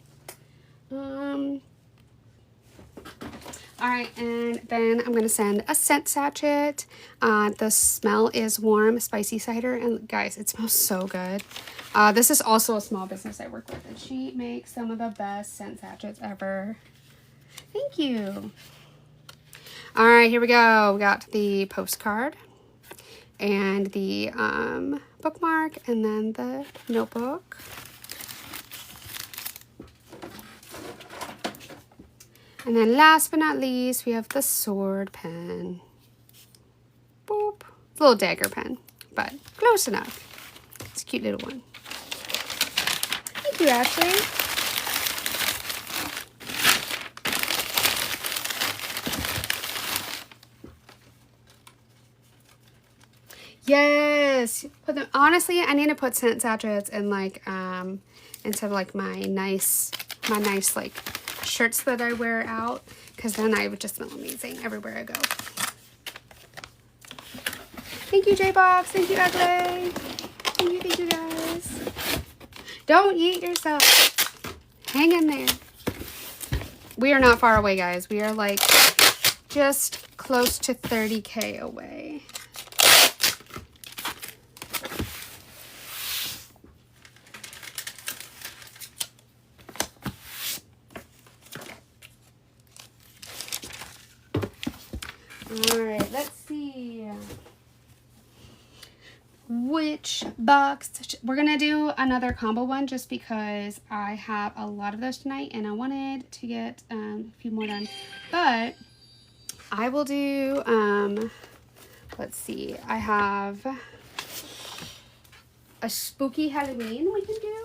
All right, and then I'm going to send a scent sachet. The smell is warm, spicy cider, and guys, it smells so good. This is also a small business I work with, and she makes some of the best scent sachets ever. Thank you. All right, here we go. We got the postcard and the bookmark, and then the notebook. And then last but not least, we have the sword pen. Boop. It's a little dagger pen, but close enough. It's a cute little one. Thank you, Ashley. Yes. Put them. Honestly, I need to put scent sachets in like instead of like my nice like shirts that I wear out, because then I would just smell amazing everywhere I go. Thank you, J-Box. Thank you, Aglaé. Thank you guys. Don't eat yourself. Hang in there. We are not far away, guys. We are like just close to 30K away. Alright, let's see which box. We're gonna do another combo one just because I have a lot of those tonight and I wanted to get a few more done. But I will do, let's see, I have a spooky Halloween we can do.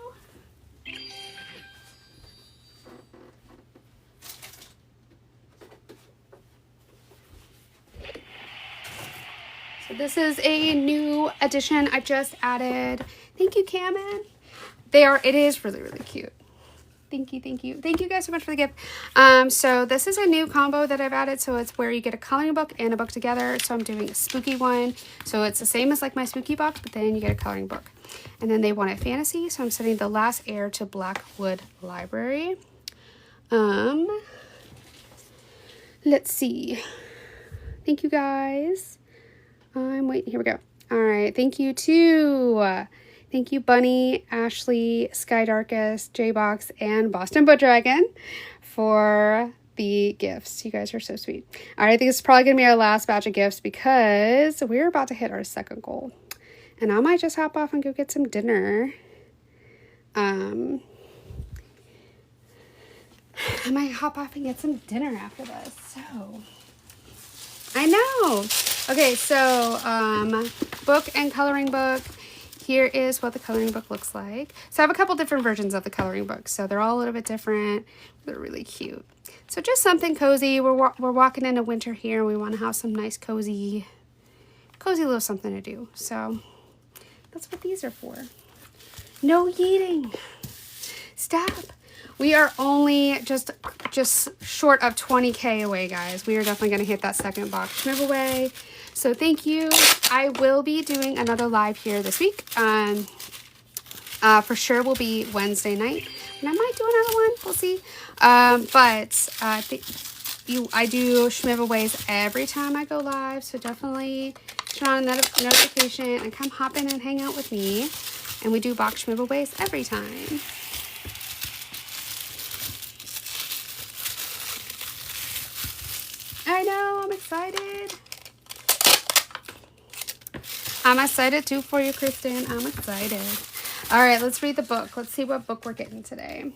This is a new addition I just added. Thank you, Cameron. It is really, really cute. Thank you, thank you. Thank you guys so much for the gift. So this is a new combo that I've added. So it's where you get a coloring book and a book together. So I'm doing a spooky one. So it's the same as like my spooky box, but then you get a coloring book. And then they wanted fantasy. So I'm sending The Last Heir to Blackwood Library. Let's see. Thank you guys. I'm waiting. Here we go. All right. Thank you thank you Bunny, Ashley, Sky Darkest, J-Box, and Boston Boat Dragon for the gifts. You guys are so sweet. All right. I think it's probably going to be our last batch of gifts because we're about to hit our second goal. And I might just hop off and go get some dinner. I might hop off and get some dinner after this. So, I know. Okay, so book and coloring book. Here is what the coloring book looks like. So I have a couple different versions of the coloring book. So they're all a little bit different. They're really cute. So just something cozy. We're walking into winter here. We want to have some nice cozy little something to do. So that's what these are for. No yeeting. Stop. We are only just short of 20K away, guys. We are definitely going to hit that second box giveaway. So thank you. I will be doing another live here this week. For sure will be Wednesday night. And I might do another one. We'll see. I do giveaways every time I go live. So definitely turn on a notification and come hop in and hang out with me. And we do box giveaways every time. I know, I'm excited. I'm excited too for you, Kristen. I'm excited. All right, let's read the book. Let's see what book we're getting today.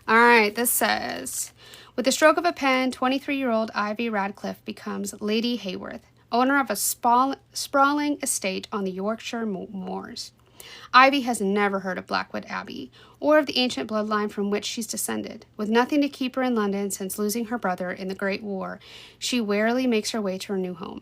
All right, this says, with the stroke of a pen, 23-year-old Ivy Radcliffe becomes Lady Hayworth, owner of a sprawling estate on the Yorkshire moors. Ivy has never heard of Blackwood Abbey, or of the ancient bloodline from which she's descended. With nothing to keep her in London since losing her brother in the Great War, she warily makes her way to her new home.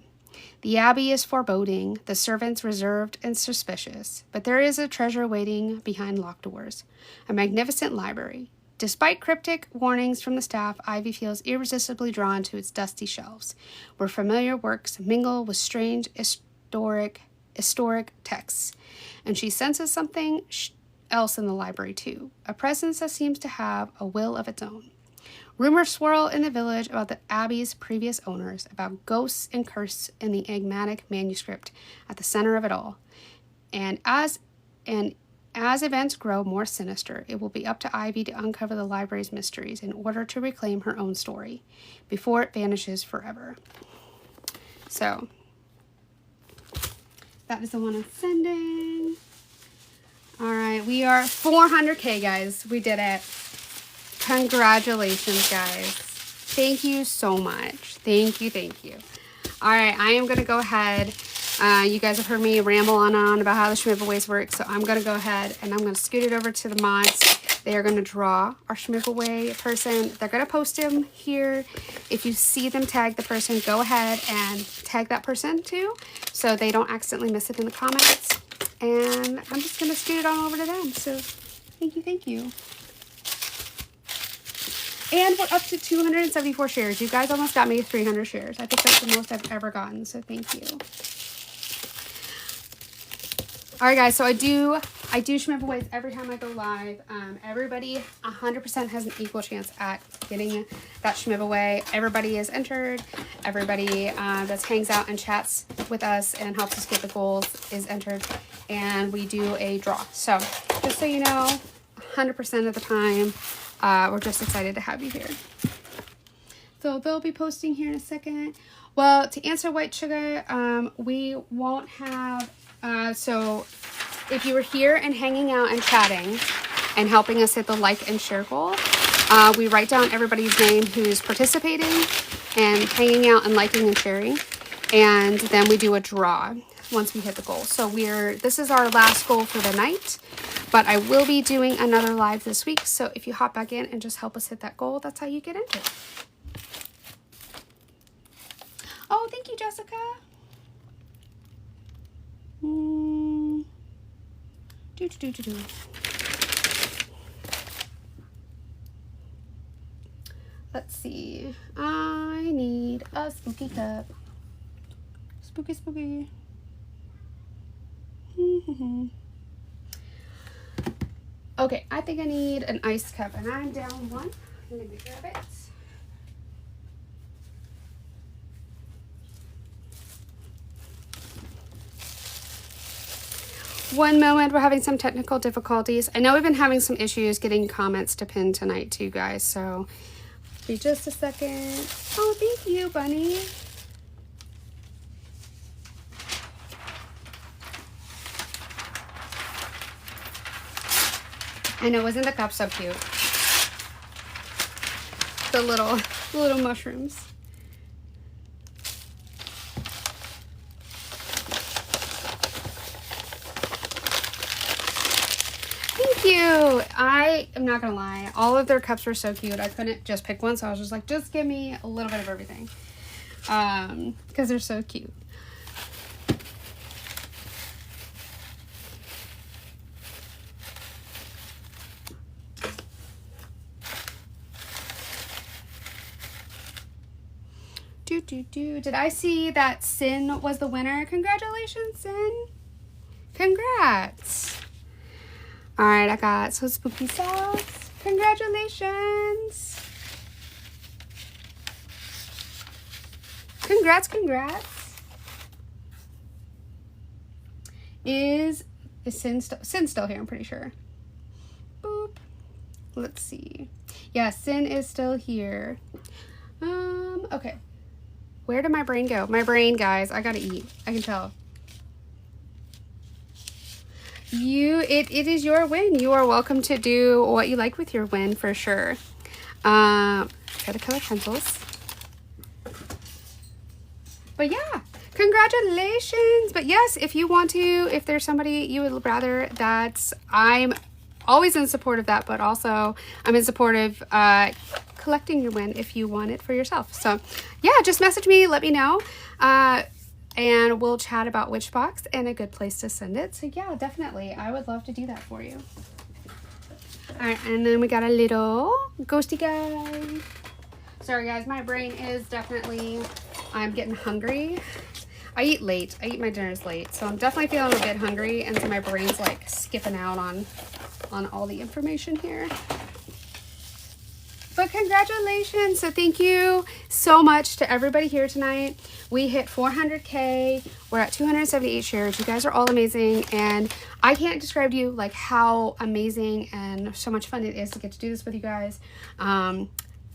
The Abbey is foreboding, the servants reserved and suspicious, but there is a treasure waiting behind locked doors, a magnificent library. Despite cryptic warnings from the staff, Ivy feels irresistibly drawn to its dusty shelves, where familiar works mingle with strange historic texts. And she senses something else in the library too, a presence that seems to have a will of its own. Rumors swirl in the village about the Abbey's previous owners, about ghosts and curses in the enigmatic manuscript at the center of it all. And as events grow more sinister, it will be up to Ivy to uncover the library's mysteries in order to reclaim her own story before it vanishes forever. So that is the one I'm sending. All right, we are 400K, guys. We did it. Congratulations, guys. Thank you so much. Thank you. All right, I am going to go ahead. You guys have heard me ramble on and on about how the giveaways work, so I'm going to go ahead and I'm going to scoot it over to the mods. They are going to draw our giveaway person. They're going to post him here. If you see them tag the person, go ahead and tag that person too, so they don't accidentally miss it in the comments. And I'm just going to scoot it on over to them. So thank you. And we're up to 274 shares. You guys almost got me 300 shares. I think that's the most I've ever gotten, so thank you. All right, guys, so I do giveaways every time I go live. Everybody 100% has an equal chance at getting that giveaway. Everybody is entered. Everybody that hangs out and chats with us and helps us get the goals is entered. And we do a draw. So just so you know, 100% of the time, we're just excited to have you here. So they'll be posting here in a second. Well, to answer White Sugar, we won't have... so if you were here and hanging out and chatting and helping us hit the like and share goal, we write down everybody's name who's participating and hanging out and liking and sharing. And then we do a draw once we hit the goal. So this is our last goal for the night, but I will be doing another live this week. So if you hop back in and just help us hit that goal, that's how you get entered. Oh, thank you, Jessica. Let's see. I need a spooky cup. Spooky. Okay, I think I need an ice cup, and I'm down one. Let me grab it. One moment, we're having some technical difficulties. I know we've been having some issues getting comments to pin tonight too, guys, so be just a second. Oh, thank you, Bunny. I know, wasn't the cup so cute? The little mushrooms. Thank you. I am not gonna lie, all of their cups were so cute. I couldn't just pick one, so I was just like, just give me a little bit of everything, because they're so cute. Did I see that Sin was the winner? Congratulations, Sin. Congrats. All right, I got some spooky sauce. Congratulations. Congrats. Is Sin still here? I'm pretty sure. Boop. Let's see. Yeah, Sin is still here. Okay. Where did my brain go? My brain, guys, I gotta eat. I can tell. It is your win. You are welcome to do what you like with your win for sure. Gotta color pencils. But yeah, congratulations. But yes, if you want to, if there's somebody you would rather, I'm always in support of that, but also I'm in support of collecting your win if you want it for yourself. So yeah, just message me, let me know, and we'll chat about which box and a good place to send it. So yeah, definitely, I would love to do that for you. All right, and then we got a little ghosty guy. Sorry guys, my brain is definitely, I'm getting hungry. I eat late. I eat my dinners late, so I'm definitely feeling a bit hungry, and so my brain's like skipping out on all the information here. But congratulations. So thank you so much to everybody here tonight. We hit 400K. We're at 278 shares. You guys are all amazing, and I can't describe to you like how amazing and so much fun it is to get to do this with you guys. All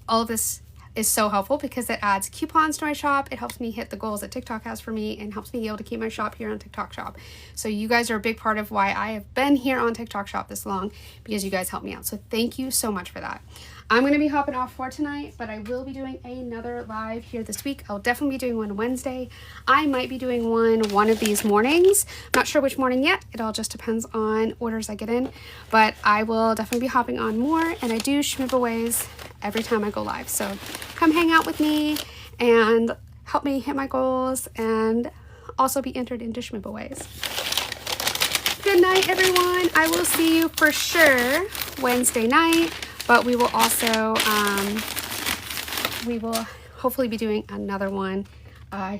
of this is so helpful because it adds coupons to my shop. It helps me hit the goals that TikTok has for me and helps me be able to keep my shop here on TikTok Shop. So you guys are a big part of why I have been here on TikTok Shop this long, because you guys help me out. So thank you so much for that. I'm going to be hopping off for tonight, but I will be doing another live here this week. I'll definitely be doing one Wednesday. I might be doing one of these mornings. Not sure which morning yet. It all just depends on orders I get in, but I will definitely be hopping on more, and I do giveaways every time I go live. So come hang out with me and help me hit my goals and also be entered into giveaways. Good night, everyone. I will see you for sure Wednesday night. But we will also, we will hopefully be doing another one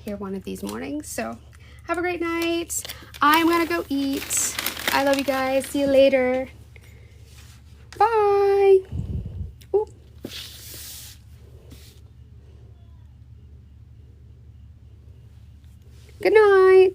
here one of these mornings. So have a great night. I'm going to go eat. I love you guys. See you later. Bye. Ooh. Good night.